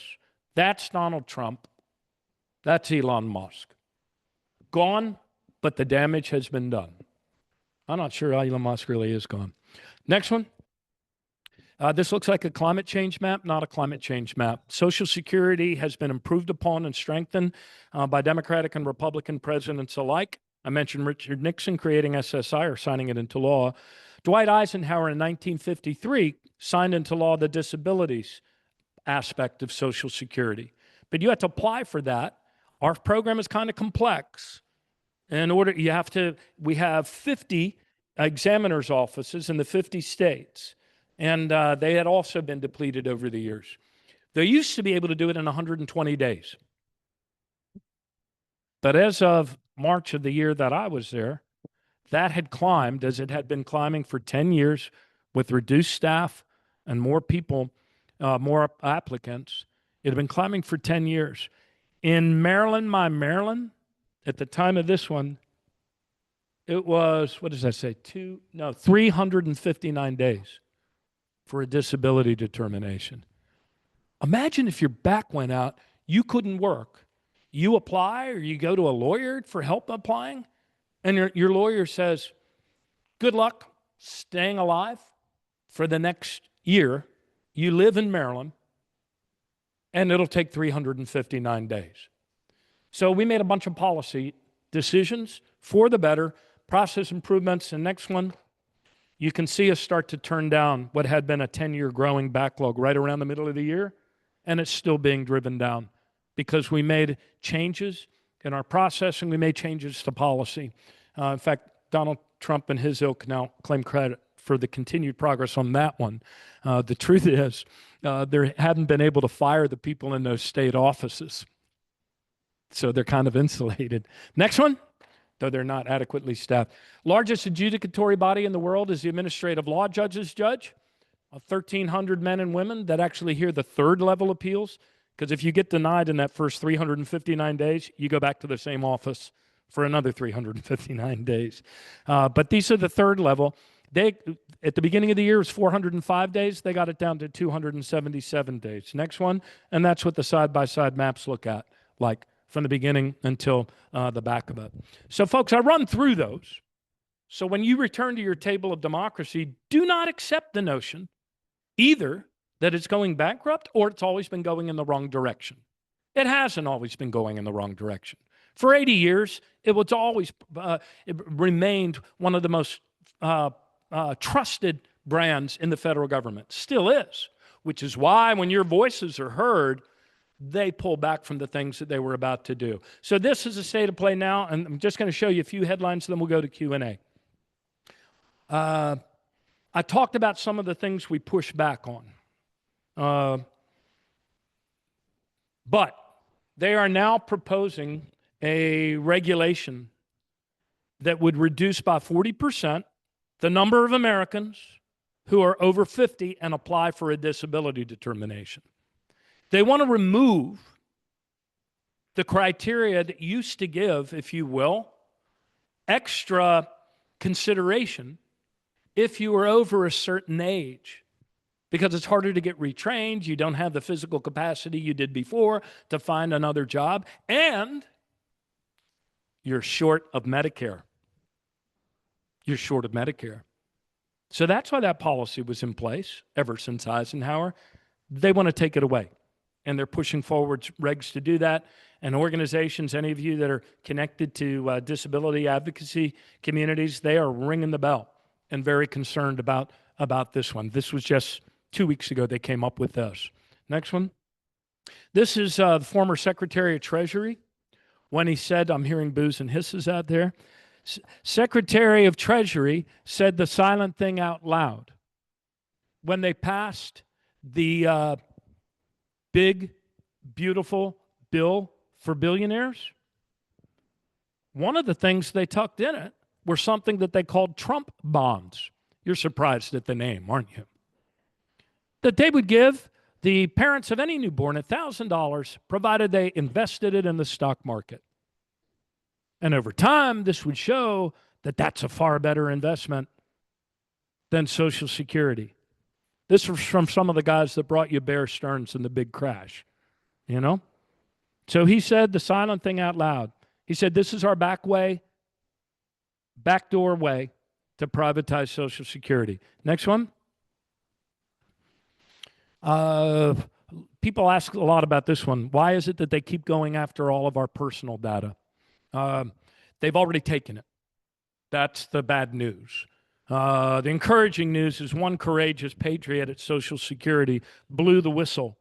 That's Donald Trump. That's Elon Musk. Gone, but the damage has been done. I'm not sure Elon Musk really is gone. Next one. This looks like a climate change map, not a climate change map. Social Security has been improved upon and strengthened by Democratic and Republican presidents alike. I mentioned Richard Nixon creating SSI or signing it into law. Dwight Eisenhower in 1953 signed into law the disabilities aspect of Social Security. But you have to apply for that. Our program is kind of complex. In order, we have 50 examiners' offices in the 50 states. And they had also been depleted over the years. They used to be able to do it in 120 days. But as of March of the year that I was there, that had climbed as it had been climbing for 10 years with reduced staff and more people, more applicants. It had been climbing for 10 years. In Maryland, my Maryland, at the time of this one, it was, 359 days for a disability determination. Imagine if your back went out, you couldn't work. You apply or you go to a lawyer for help applying, and your lawyer says, good luck staying alive for the next year, you live in Maryland, and it'll take 359 days. So we made a bunch of policy decisions for the better, process improvements. And next one, you can see us start to turn down what had been a 10-year growing backlog right around the middle of the year, and it's still being driven down because we made changes in our processing, we made changes to policy. In fact, Donald Trump and his ilk now claim credit for the continued progress on that one. The truth is, they hadn't been able to fire the people in those state offices. So they're kind of insulated. Next one, though they're not adequately staffed. Largest adjudicatory body in the world is the administrative law judges judge, of 1,300 men and women that actually hear the third level appeals. Because if you get denied in that first 359 days, you go back to the same office for another 359 days. But these are the third level. They, at the beginning of the year, it was 405 days. They got it down to 277 days. Next one, and that's what the side-by-side maps look at, like from the beginning until the back of it. So, folks, I run through those. So when you return to your table of democracy, do not accept the notion either that it's going bankrupt or it's always been going in the wrong direction. It hasn't always been going in the wrong direction. For 80 years, it was always it remained one of the most trusted brands in the federal government. Still is, which is why when your voices are heard, they pull back from the things that they were about to do. So this is a state of play now, and I'm just going to show you a few headlines, then we'll go to Q&A. I talked about some of the things we push back on. But they are now proposing a regulation that would reduce by 40% the number of Americans who are over 50 and apply for a disability determination. They want to remove the criteria that used to give, if you will, extra consideration if you were over a certain age, because it's harder to get retrained, you don't have the physical capacity you did before to find another job, and you're short of Medicare. You're short of Medicare. So that's why that policy was in place ever since Eisenhower. They want to take it away, and they're pushing forward regs to do that. And organizations, any of you that are connected to disability advocacy communities, they are ringing the bell and very concerned about this one. This was just 2 weeks ago they came up with this. Next one. This is the former Secretary of Treasury when he said, I'm hearing boos and hisses out there. Secretary of Treasury said the silent thing out loud when they passed the big, beautiful bill for billionaires. One of the things they tucked in it were something that they called Trump bonds. You're surprised at the name, aren't you? That they would give the parents of any newborn $1,000 provided they invested it in the stock market. And over time, this would show that that's a far better investment than Social Security. This was from some of the guys that brought you Bear Stearns in the big crash, you know? So he said the silent thing out loud. He said, this is our backdoor way to privatize Social Security. Next one. People ask a lot about this one. Why is it that they keep going after all of our personal data? They've already taken it. That's the bad news. The encouraging news is one courageous patriot at Social Security blew the whistle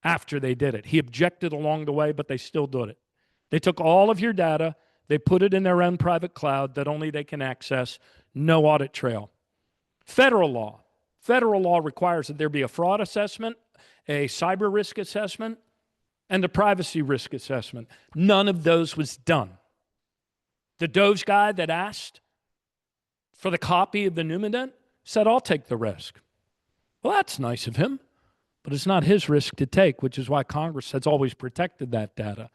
after they did it. He objected along the way, but they still did it. They took all of your data, they put it in their own private cloud that only they can access, no audit trail. Federal law requires that there be a fraud assessment, a cyber risk assessment, and a privacy risk assessment. None of those was done. The Doge guy that asked for the copy of the Numident said, I'll take the risk. Well, that's nice of him, but it's not his risk to take, which is why Congress has always protected that data.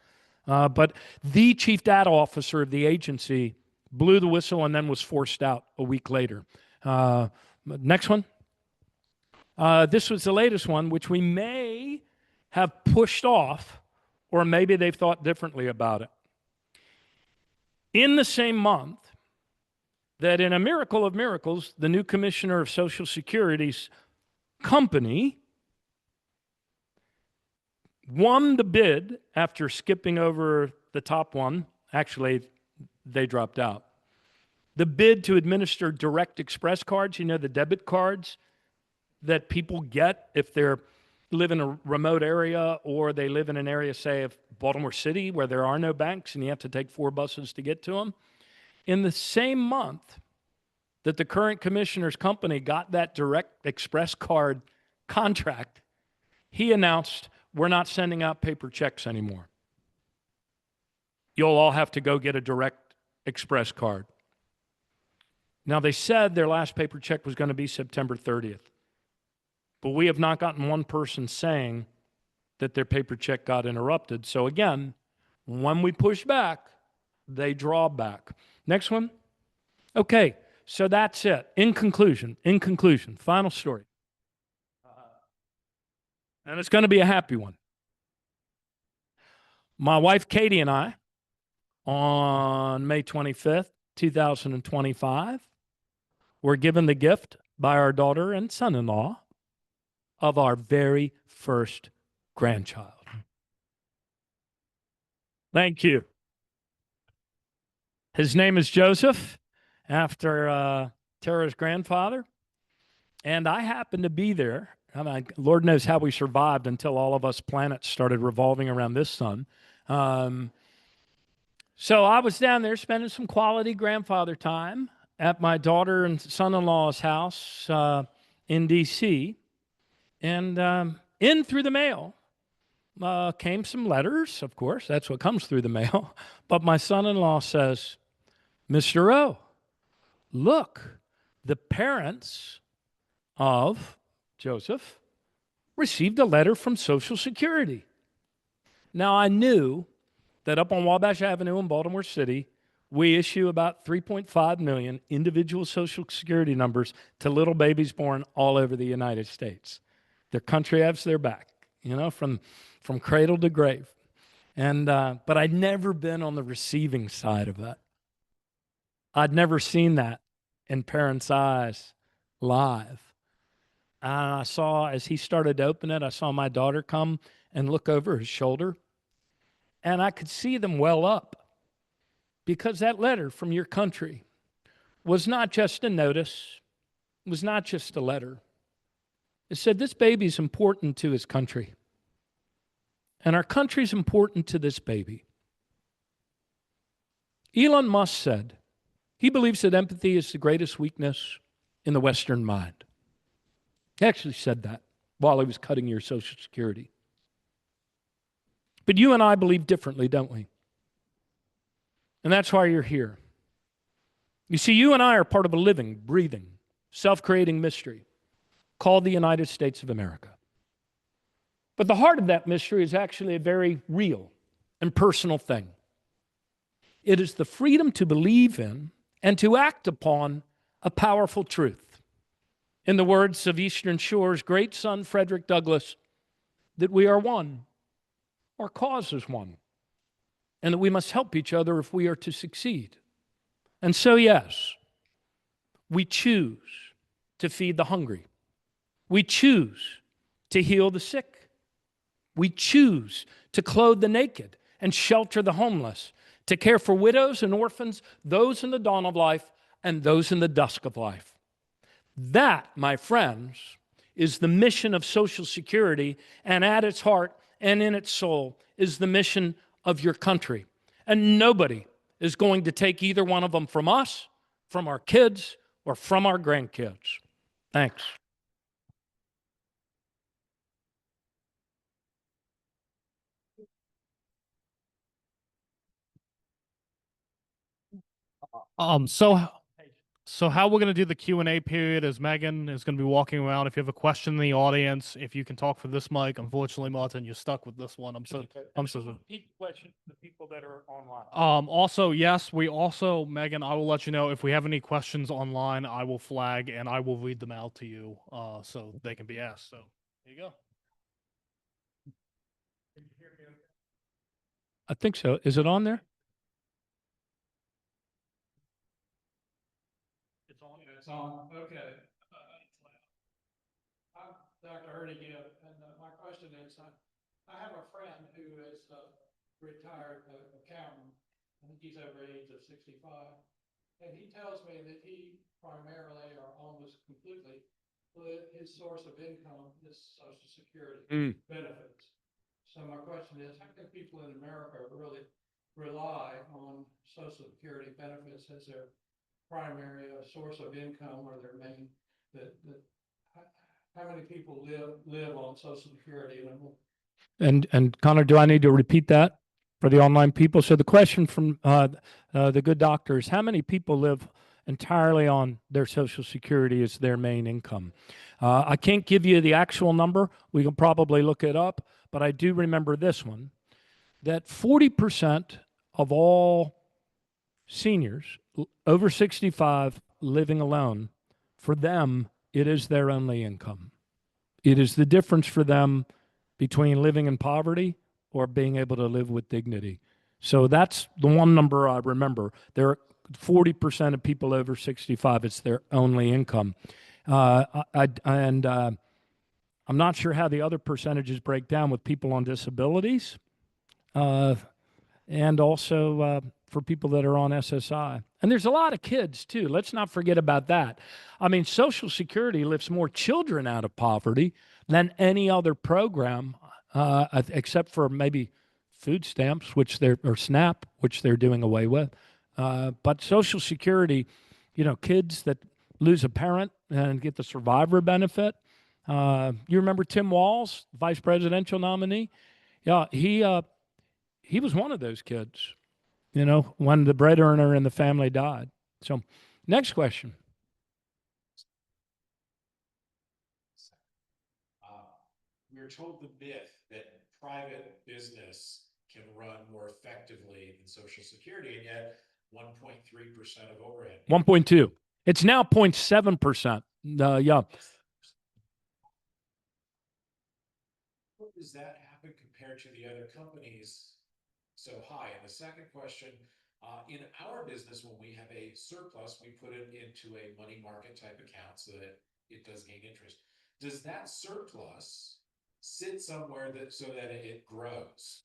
But the chief data officer of the agency blew the whistle and then was forced out a week later. Next one. This was the latest one, which we may have pushed off, or maybe they've thought differently about it. In the same month, that in a miracle of miracles, the new commissioner of Social Security's company won the bid after skipping over the top one. Actually, they dropped out. The bid to administer direct express cards, you know, the debit cards that people get if they live in a remote area or they live in an area, say, of Baltimore City where there are no banks and you have to take 4 buses to get to them. In the same month that the current commissioner's company got that direct express card contract, he announced, we're not sending out paper checks anymore. You'll all have to go get a direct express card. Now, they said their last paper check was going to be September 30th. But we have not gotten one person saying that their paper check got interrupted. So again, when we push back, they draw back. Next one. Okay, so that's it. In conclusion, final story. And it's going to be a happy one. My wife, Katie, and I, on May 25th, 2025, were given the gift by our daughter and son-in-law of our very first grandchild. Thank you. His name is Joseph, after Tara's grandfather. And I happened to be there. I mean, Lord knows how we survived until all of us planets started revolving around this sun. So I was down there spending some quality grandfather time at my daughter and son-in-law's house in D.C. And in through the mail came some letters, of course. That's what comes through the mail. But my son-in-law says, Mr. O, look, the parents of Joseph received a letter from Social Security. Now, I knew that up on Wabash Avenue in Baltimore City, we issue about 3.5 million individual Social Security numbers to little babies born all over the United States. Their country has their back, you know, from cradle to grave. And but I'd never been on the receiving side of that. I'd never seen that in parents' eyes live. And I saw, as he started to open it, I saw my daughter come and look over his shoulder. And I could see them well up, because that letter from your country was not just a notice, it was not just a letter. It said, this baby's important to his country. And our country's important to this baby. Elon Musk said he believes that empathy is the greatest weakness in the Western mind. He actually said that while he was cutting your Social Security. But you and I believe differently, don't we? And that's why you're here. You see, you and I are part of a living, breathing, self-creating mystery called the United States of America. But the heart of that mystery is actually a very real and personal thing. It is the freedom to believe in and to act upon a powerful truth. In the words of Eastern Shore's great son, Frederick Douglass, that we are one, our cause is one, and that we must help each other if we are to succeed. And so, yes, we choose to feed the hungry. We choose to heal the sick. We choose to clothe the naked and shelter the homeless, to care for widows and orphans, those in the dawn of life and those in the dusk of life. That, my friends, is the mission of Social Security, and at its heart and in its soul is the mission of your country. And nobody is going to take either one of them from us, from our kids, or from our grandkids. Thanks. So how we're going to do the Q&A period is Megan is going to be walking around. If you have a question in the audience, if you can talk for this mic. Unfortunately, Martin, you're stuck with this one. I'm so Repeat the question to the people that are online. Also, yes, Megan, I will let you know if we have any questions online, I will flag and I will read them out to you so they can be asked. So there you go. I think so. Is it on there? on, okay. I'm Dr. Ernie Gibb, and my question is, I have a friend who is a retired accountant. I think he's over the age of 65. And he tells me that he primarily or almost completely, his source of income is Social Security benefits. So my question is, how can people in America really rely on Social Security benefits as their primary source of income or their main, how many people live on Social Security? And Connor, do I need to repeat that for the online people? So the question from the good doctor is, how many people live entirely on their Social Security as their main income? I can't give you the actual number. We can probably look it up, but I do remember this one, that 40% of all seniors over 65 living alone, for them, it is their only income. It is the difference for them between living in poverty or being able to live with dignity. So that's the one number I remember. There are 40% of people over 65, it's their only income. I'm not sure how the other percentages break down with people on disabilities and also for people that are on SSI. And there's a lot of kids too. Let's not forget about that. I mean, Social Security lifts more children out of poverty than any other program, except for maybe food stamps, or SNAP, which they're doing away with. But Social Security, you know, kids that lose a parent and get the survivor benefit. You remember Tim Walz, vice presidential nominee? Yeah, he was one of those kids, you know, when the bread earner in the family died. So, next question. We're told the myth that private business can run more effectively than Social Security, and yet 1.3% of overhead. 1.2. It's now 0.7%. Yeah. What does that happen compared to the other companies so high? And the second question, in our business, when we have a surplus, we put it into a money market type account so that it does gain interest. Does that surplus sit somewhere so that it grows?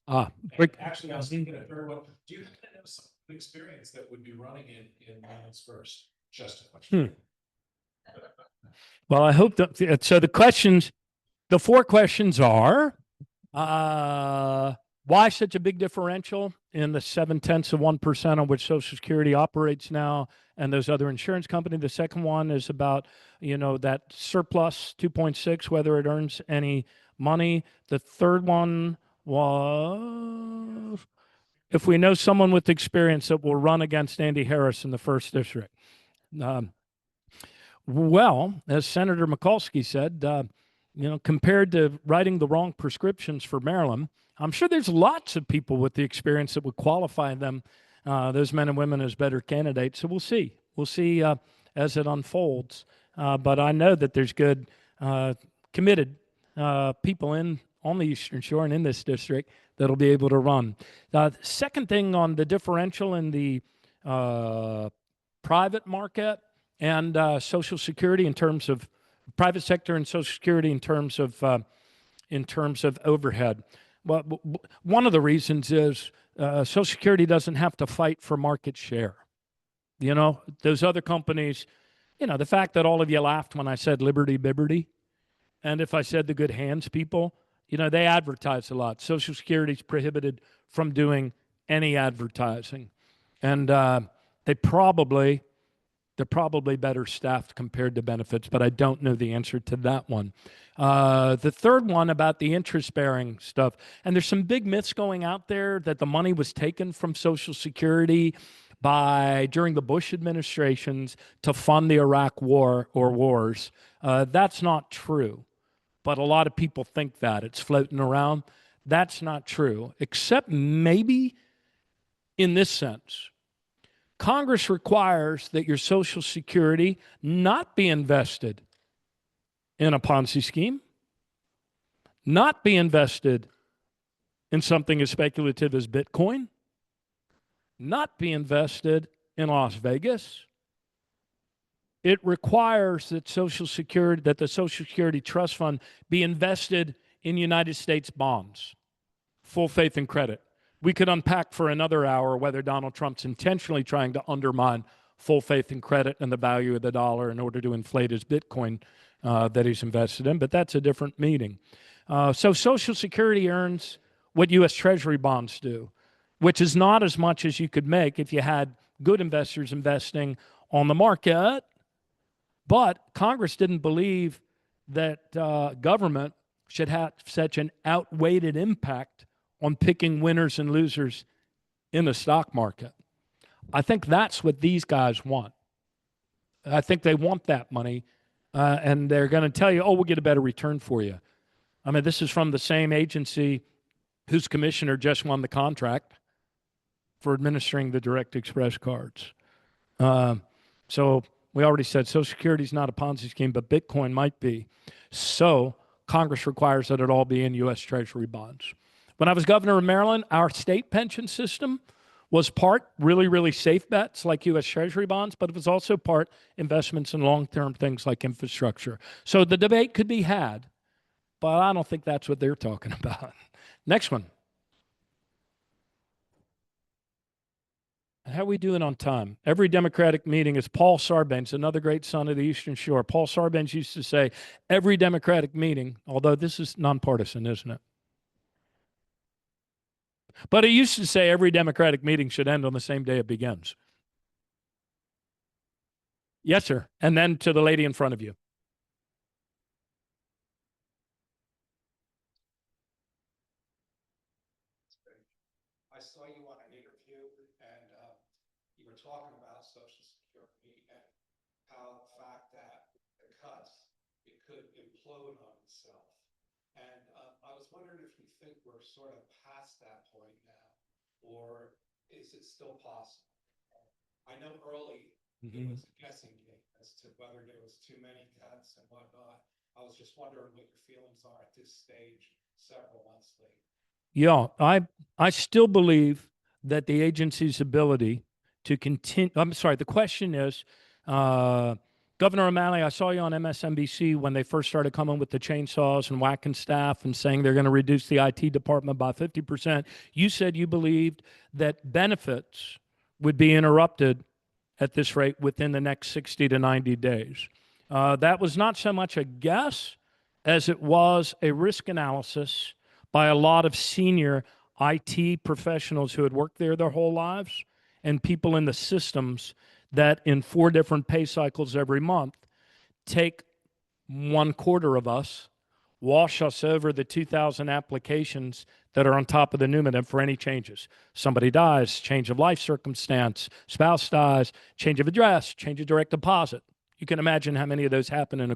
Actually, I was thinking of very well. Do you have to have some experience that would be running in Lions First? Just a question. Well, I hope that. So the 4 questions are: why such a big differential in the 0.7% on which Social Security operates now and those other insurance companies? The second one is about, you know, that surplus 2.6, whether it earns any money. The third one was if we know someone with experience that will run against Andy Harris in the 1st district. Well, as Senator Mikulski said, you know, compared to writing the wrong prescriptions for Maryland, I'm sure there's lots of people with the experience that would qualify them, those men and women, as better candidates. So we'll see. We'll see as it unfolds. But I know that there's good, committed people on the Eastern Shore and in this district that'll be able to run. Second thing on the differential in the private market and Social Security in terms of private sector and Social Security in terms of overhead. Well, one of the reasons is Social Security doesn't have to fight for market share. You know, those other companies, you know, the fact that all of you laughed when I said Liberty Bibberty, and if I said the Good Hands people, you know, they advertise a lot. Social Security is prohibited from doing any advertising. And they're probably better staffed compared to benefits, but I don't know the answer to that one. The third one about the interest-bearing stuff, and there's some big myths going out there that the money was taken from Social Security during the Bush administrations to fund the Iraq war or wars. That's not true, but a lot of people think that. It's floating around. That's not true, except maybe in this sense. Congress requires that your Social Security not be invested in a Ponzi scheme, not be invested in something as speculative as Bitcoin, not be invested in Las Vegas, it requires that the Social Security Trust Fund be invested in United States bonds, full faith and credit. We could unpack for another hour whether Donald Trump's intentionally trying to undermine full faith and credit and the value of the dollar in order to inflate his Bitcoin that he's invested in, but that's a different meeting. So Social Security earns what U.S. Treasury bonds do, which is not as much as you could make if you had good investors investing on the market. But Congress didn't believe that government should have such an outweighed impact on picking winners and losers in the stock market. I think that's what these guys want. I think they want that money, and they're going to tell you, oh, we'll get a better return for you. I mean, this is from the same agency whose commissioner just won the contract for administering the Direct Express cards. So we already said Social Security is not a Ponzi scheme, but Bitcoin might be. So Congress requires that it all be in U.S. Treasury bonds. When I was governor of Maryland, our state pension system was part really, really safe bets like U.S. Treasury bonds, but it was also part investments in long-term things like infrastructure. So the debate could be had, but I don't think that's what they're talking about. Next one. How are we doing on time? Every Democratic meeting is Paul Sarbanes, another great son of the Eastern Shore. Paul Sarbanes used to say, every Democratic meeting, although this is nonpartisan, isn't it? But he used to say every Democratic meeting should end on the same day it begins. Yes, sir. And then to the lady in front of you. I saw you on an interview and you were talking about Social Security and how the fact that the cuts, it could implode on itself. And I was wondering if you think we're sort of past that point now, or is it still possible? I know early it was a guessing game as to whether there was too many cuts and whatnot. I was just wondering what your feelings are at this stage, several months later. Yeah, I still believe that the agency's ability to continue. I'm sorry. The question is, Governor O'Malley, I saw you on MSNBC when they first started coming with the chainsaws and whacking staff and saying they're going to reduce the IT department by 50%. You said you believed that benefits would be interrupted at this rate within the next 60 to 90 days. That was not so much a guess as it was a risk analysis by a lot of senior IT professionals who had worked there their whole lives and people in the systems that in 4 different pay cycles every month take 1/4 of us, wash us over the 2,000 applications that are on top of the Numinum for any changes. Somebody dies, change of life circumstance, spouse dies, change of address, change of direct deposit. You can imagine how many of those happen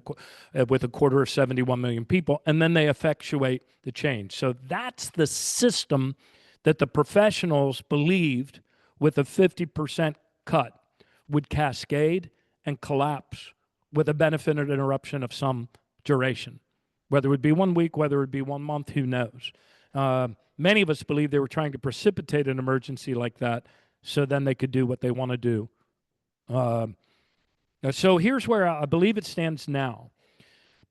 with a quarter of 71 million people, and then they effectuate the change. So that's the system that the professionals believed with a 50% cut would cascade and collapse with a benefit and interruption of some duration. Whether it would be 1 week, whether it would be 1 month, who knows? Many of us believe they were trying to precipitate an emergency like that so then they could do what they want to do. So here's where I believe it stands now.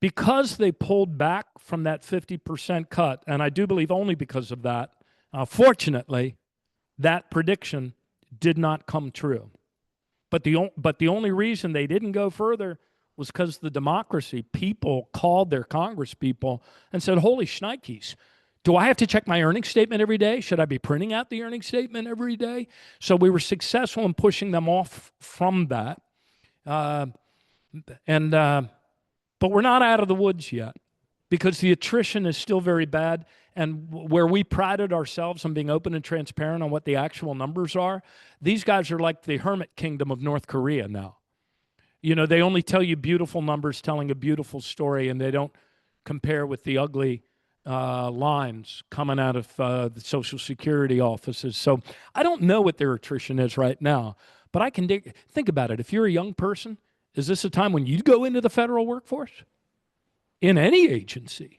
Because they pulled back from that 50% cut, and I do believe only because of that, fortunately, that prediction did not come true. But the only reason they didn't go further was because the democracy, people called their Congress people and said, holy shnikes, do I have to check my earnings statement every day? Should I be printing out the earnings statement every day? So we were successful in pushing them off from that. But we're not out of the woods yet because the attrition is still very bad. And where we prided ourselves on being open and transparent on what the actual numbers are, these guys are like the hermit kingdom of North Korea now. You know, they only tell you beautiful numbers telling a beautiful story, and they don't compare with the ugly lines coming out of the Social Security offices. So I don't know what their attrition is right now, but I can think about it. If you're a young person, is this a time when you go into the federal workforce? In any agency,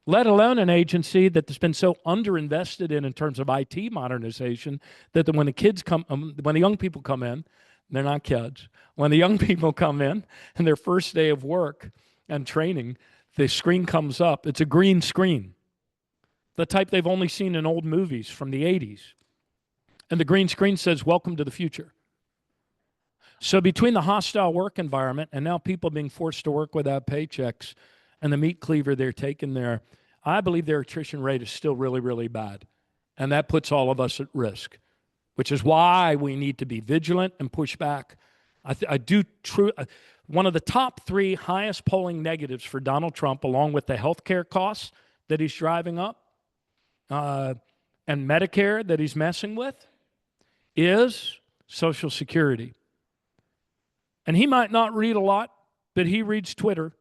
let alone an agency that's been so underinvested in terms of IT modernization that when the kids come, when the young people come in, They're not kids. When the young people come in and their first day of work and training, the screen comes up. It's a green screen, the type they've only seen in old movies from the 80s. And the green screen says, "Welcome to the future." So between the hostile work environment and now people being forced to work without paychecks and the meat cleaver they're taking there, I believe their attrition rate is still really, really bad. And that puts all of us at risk, which is why we need to be vigilant and push back. One of the top 3 highest polling negatives for Donald Trump, along with the healthcare costs that he's driving up and Medicare that he's messing with, is Social Security. And he might not read a lot, but he reads Twitter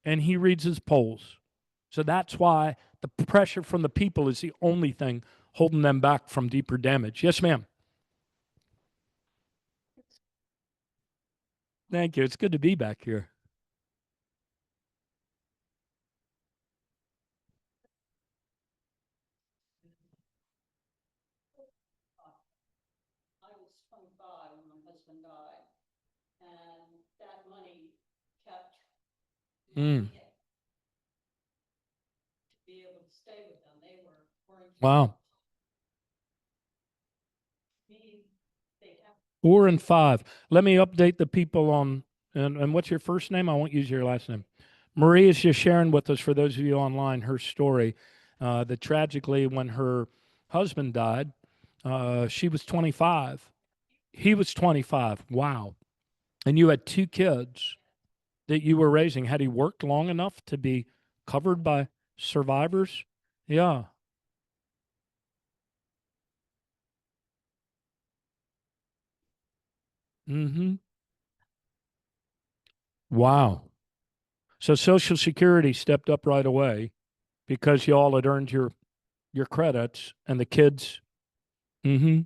and he reads his polls. So that's why the pressure from the people is the only thing holding them back from deeper damage. Yes, ma'am. Thank you. It's good to be back here. I was 25 when my husband died, and that money kept Mm. to be able to stay with them. They weren't Wow. me. They have 4 and 5. Let me update the people on, and what's your first name? I won't use your last name. Marie is just sharing with us, for those of you online, her story that tragically, when her husband died, she was 25. He was 25. Wow. And you had 2 kids that you were raising. Had he worked long enough to be covered by survivors? Yeah. Mm-hmm. Wow. So Social Security stepped up right away because you all had earned your credits, and the kids. Mm-hmm.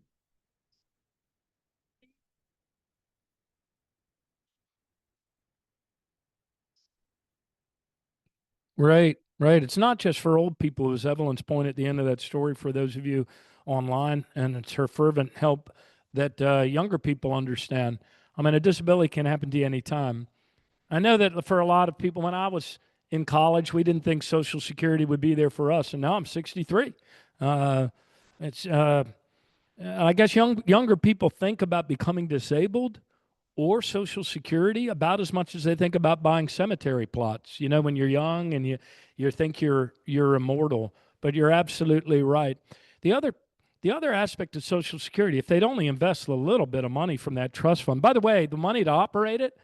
Right, right. It's not just for old people, as Evelyn's point at the end of that story, for those of you online, and it's her fervent help that younger people understand. I mean, a disability can happen to you anytime. I know that for a lot of people, when I was in college, we didn't think Social Security would be there for us, and now I'm 63. Uh, it's I guess younger people think about becoming disabled or Social Security about as much as they think about buying cemetery plots. You know, when you're young and you think you're immortal, but you're absolutely right. The other the other aspect of Social Security, if they'd only invest a little bit of money from that trust fund, by the way, the money to operate it,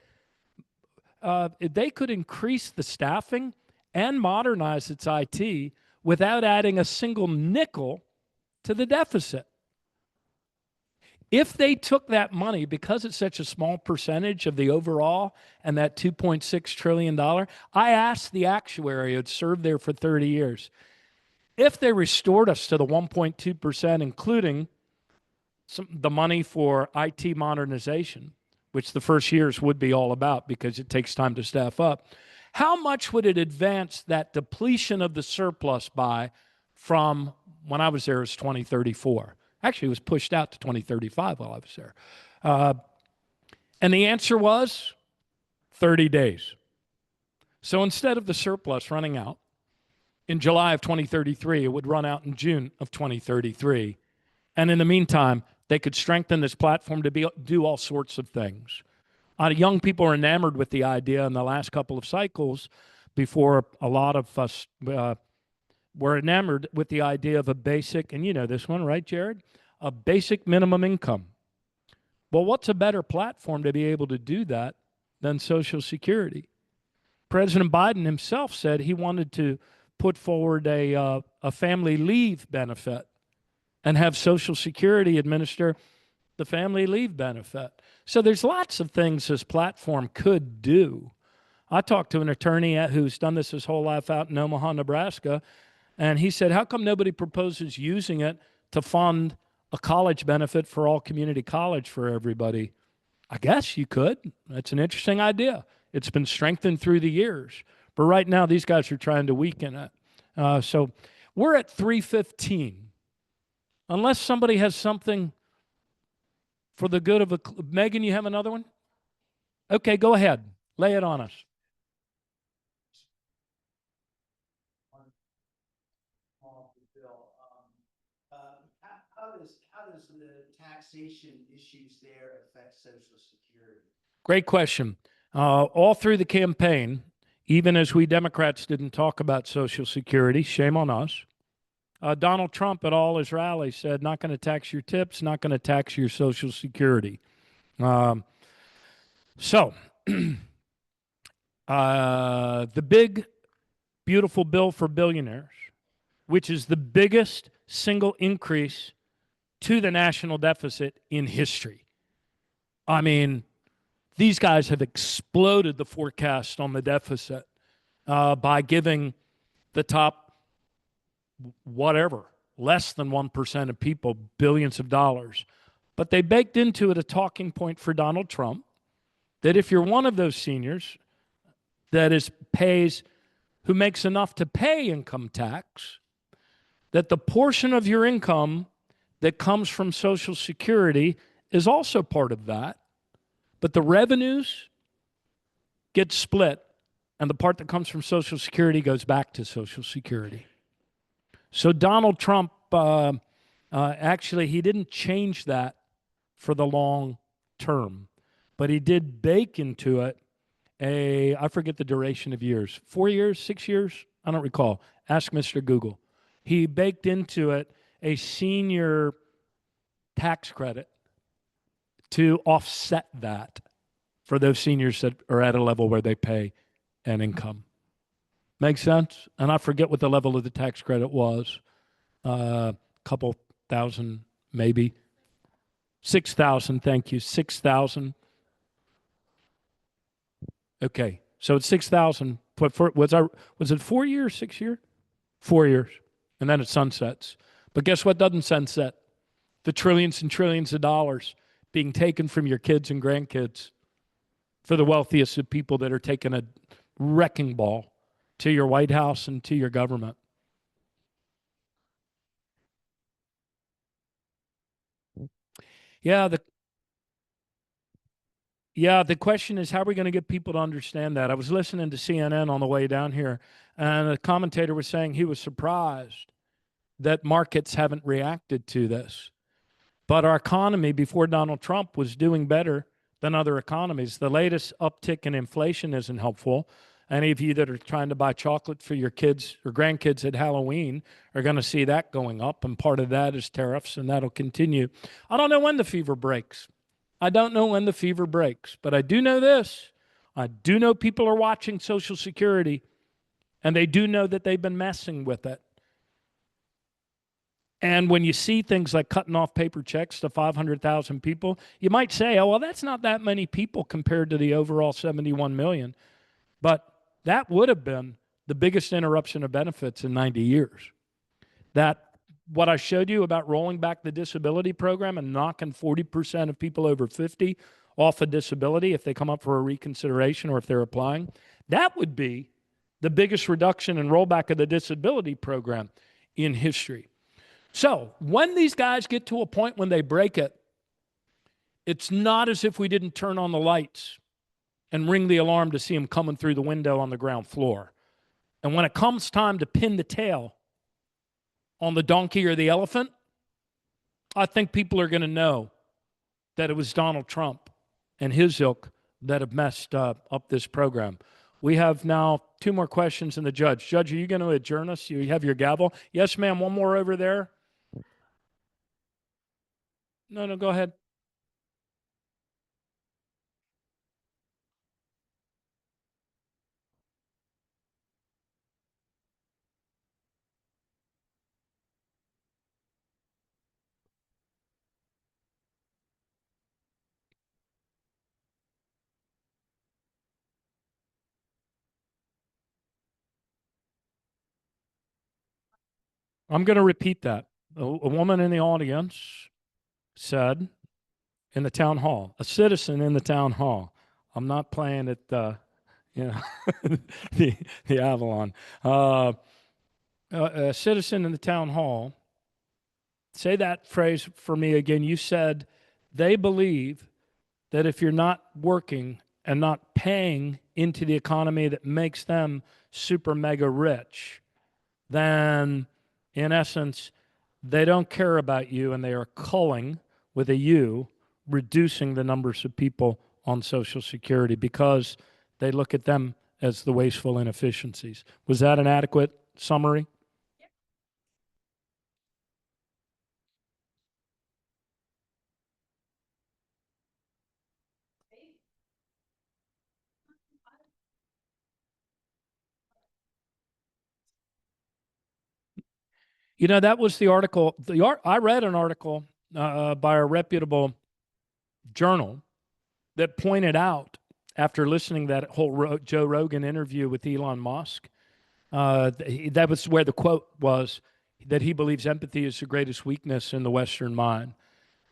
they could increase the staffing and modernize its IT without adding a single nickel to the deficit. If they took that money, because it's such a small percentage of the overall and that $2.6 trillion, I asked the actuary who had served there for 30 years, if they restored us to the 1.2%, including the money for IT modernization, which the first years would be all about because it takes time to staff up, how much would it advance that depletion of the surplus by from when I was there as 2034? Actually, it was pushed out to 2035 while I was there. And the answer was 30 days. So instead of the surplus running out in July of 2033, it would run out in June of 2033. And in the meantime, they could strengthen this platform to do all sorts of things. Young people are enamored with the idea in the last couple of cycles before a lot of us were enamored with the idea of a basic, and you know this one, right, Jared? A basic minimum income. Well, what's a better platform to be able to do that than Social Security? President Biden himself said he wanted to put forward a family leave benefit and have Social Security administer the family leave benefit. So there's lots of things this platform could do. I talked to an attorney who's done this his whole life out in Omaha, Nebraska, and he said, how come nobody proposes using it to fund a college benefit for all community college for everybody? I guess you could. That's an interesting idea. It's been strengthened through the years. But right now, these guys are trying to weaken it. So we're at 3:15. Unless somebody has something for the good of a, Megan, you have another one? Okay, go ahead. Lay it on us. How does the taxation issues there affect Social Security? Great question. All through the campaign, even as we Democrats didn't talk about Social Security, shame on us, Donald Trump at all his rallies said, not going to tax your tips, not going to tax your Social Security. So, the big, beautiful bill for billionaires, which is the biggest single increase to the national deficit in history. I mean, these guys have exploded the forecast on the deficit by giving the top, whatever, less than 1% of people billions of dollars. But they baked into it a talking point for Donald Trump that if you're one of those seniors that who makes enough to pay income tax, that the portion of your income that comes from Social Security is also part of that, but the revenues get split, and the part that comes from Social Security goes back to Social Security. So Donald Trump, actually, he didn't change that for the long term, but he did bake into it I forget the duration of years, 4 years, 6 years? I don't recall. Ask Mr. Google. He baked into it a senior tax credit to offset that for those seniors that are at a level where they pay an income. Make sense? And I forget what the level of the tax credit was. Couple thousand, maybe. 6,000, thank you. 6,000. Okay, so it's 6,000. Was it 4 years, 6 years? 4 years. And then it sunsets. But guess what doesn't sunset? The trillions and trillions of dollars being taken from your kids and grandkids for the wealthiest of people that are taking a wrecking ball to your White House and to your government. Yeah, the question is, how are we going to get people to understand that? I was listening to CNN on the way down here, and a commentator was saying he was surprised that markets haven't reacted to this. But our economy before Donald Trump was doing better than other economies. The latest uptick in inflation isn't helpful. Any of you that are trying to buy chocolate for your kids or grandkids at Halloween are going to see that going up, and part of that is tariffs, and that'll continue. I don't know when the fever breaks. But I do know this. I do know people are watching Social Security, and they do know that they've been messing with it. And when you see things like cutting off paper checks to 500,000 people, you might say, oh, well, that's not that many people compared to the overall 71 million. But that would have been the biggest interruption of benefits in 90 years. What I showed you about rolling back the disability program and knocking 40% of people over 50 off a disability if they come up for a reconsideration or if they're applying, that would be the biggest reduction in rollback of the disability program in history. So when these guys get to a point when they break it, it's not as if we didn't turn on the lights and ring the alarm to see them coming through the window on the ground floor. And when it comes time to pin the tail on the donkey or the elephant, I think people are going to know that it was Donald Trump and his ilk that have messed up this program. We have now 2 more questions and the judge. Judge, are you going to adjourn us? You have your gavel? Yes, ma'am. One more over there. No, go ahead. I'm going to repeat that. A woman in the audience said in the town hall, a citizen in the town hall. I'm not playing at the Avalon. A citizen in the town hall. Say that phrase for me again. You said they believe that if you're not working and not paying into the economy that makes them super mega rich, then in essence, they don't care about you and they are culling with a U, reducing the numbers of people on Social Security because they look at them as the wasteful inefficiencies. Was that an adequate summary? You know, that was the article. I read an article by a reputable journal that pointed out, after listening to that whole Joe Rogan interview with Elon Musk, that was where the quote was, that he believes empathy is the greatest weakness in the Western mind.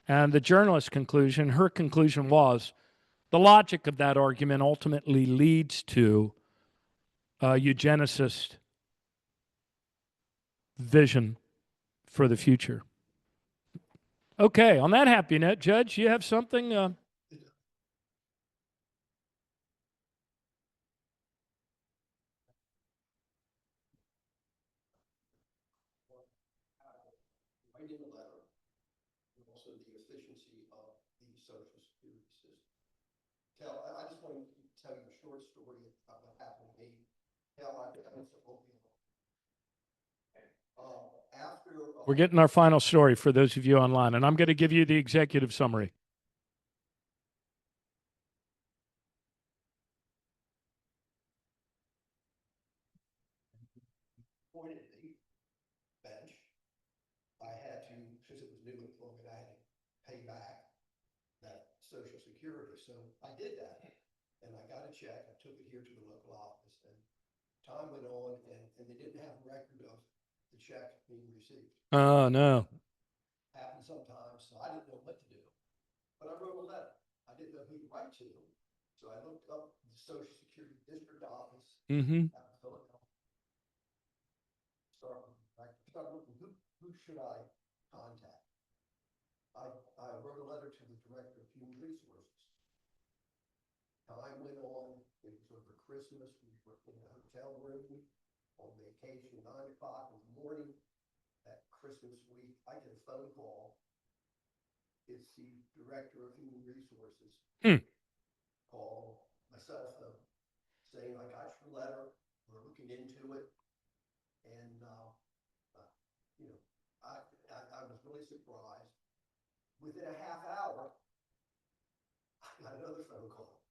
And the journalist's conclusion, her conclusion was, the logic of that argument ultimately leads to a eugenicist vision for the future. Okay, on that happy note, Judge, you have something? Writing a letter, and also the efficiency of the social security system. Cal, I just want to tell you a short story about what happened to me. Cal, my parents are both We're getting our final story for those of you online, and I'm going to give you the executive summary. appointed the bench. I had to, since it was new employment, I had to pay back that social security. So I did that and I got a check. I took it here to the local office and time went on and they didn't have a record of the check being received. Oh, no. Happens sometimes, so I didn't know what to do. But I wrote a letter. I didn't know who to write to. So I looked up the Social Security District Office Mm-hmm. out in Philadelphia. Started looking, who should I contact? I wrote a letter to the Director of Human Resources. Time went on. It was over Christmas. We were in a hotel room on vacation, 9 o'clock in the morning. That Christmas week, I get a phone call. It's the Director of Human Resources. Call my cell phone saying, I got your letter, we're looking into it. And, you know, I was really surprised. Within a half hour, I got another phone call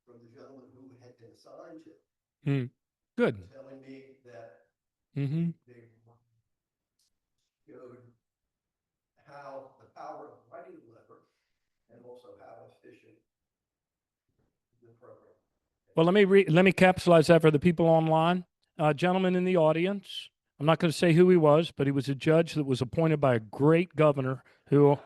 from the gentleman who had been assigned to. Good. Telling me that Mm-hmm. they showed how the power of writing a letter and also how efficient the program. Well, let me capsulize that for the people online. Gentleman in the audience, I'm not going to say who he was, but he was a judge that was appointed by a great governor who,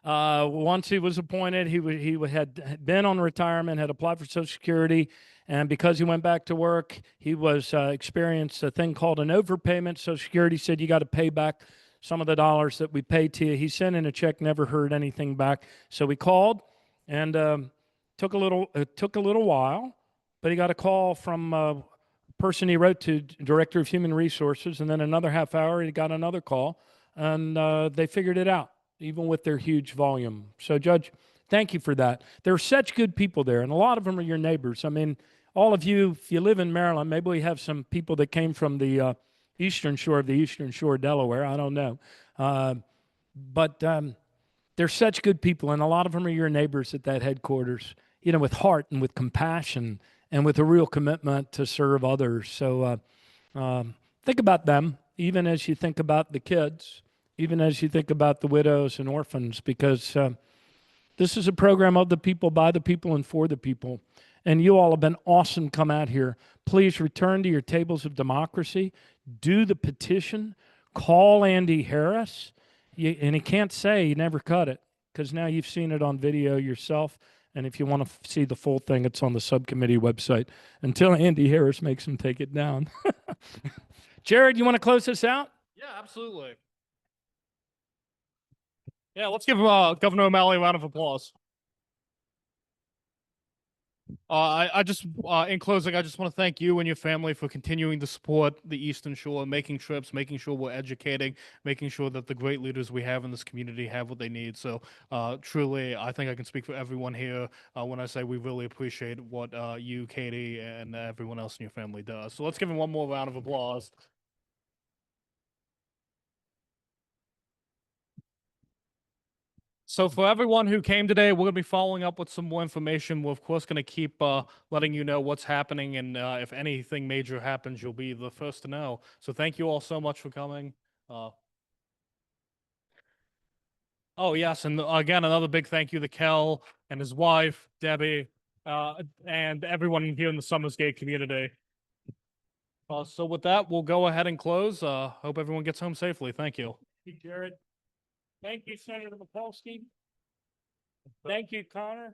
once he was appointed, he had been on retirement, had applied for Social Security, and because he went back to work, he was experienced a thing called an overpayment. Social Security said, you got to pay back some of the dollars that we paid to you. He sent in a check, never heard anything back. So we called, and took a little while, but he got a call from a person he wrote to, Director of Human Resources, and then another half hour he got another call, and they figured it out, even with their huge volume. So, Judge, thank you for that. There are such good people there, and a lot of them are your neighbors. I mean, all of you, if you live in Maryland, maybe we have some people that came from the eastern shore of the eastern shore of Delaware. I don't know. But they're such good people, and a lot of them are your neighbors at that headquarters, you know, with heart and with compassion and with a real commitment to serve others. So think about them, even as you think about the kids, even as you think about the widows and orphans, because this is a program of the people, by the people, and for the people. And you all have been awesome come out here. Please return to your tables of democracy. Do the petition. Call Andy Harris. And he can't say he never cut it, because now you've seen it on video yourself. And if you want to see the full thing, it's on the subcommittee website until Andy Harris makes him take it down. Jared, you want to close this out? Yeah, absolutely. Yeah, let's give Governor O'Malley a round of applause. I just, in closing, I just want to thank you and your family for continuing to support the Eastern Shore, making trips, making sure we're educating, making sure that the great leaders we have in this community have what they need. So, truly, I think I can speak for everyone here when I say we really appreciate what you, Katie, and everyone else in your family does. So let's give them one more round of applause. So for everyone who came today, we're going to be following up with some more information. We're of course going to keep letting you know what's happening, and if anything major happens, you'll be the first to know. So thank you all so much for coming. Oh yes, and again, another big thank you to Kel and his wife, Debbie, and everyone here in the Summers Gate community. So with that, we'll go ahead and close. Hope everyone gets home safely. Thank you. Thank you, Jared. Thank you, Senator Mikulski. Thank you, Connor.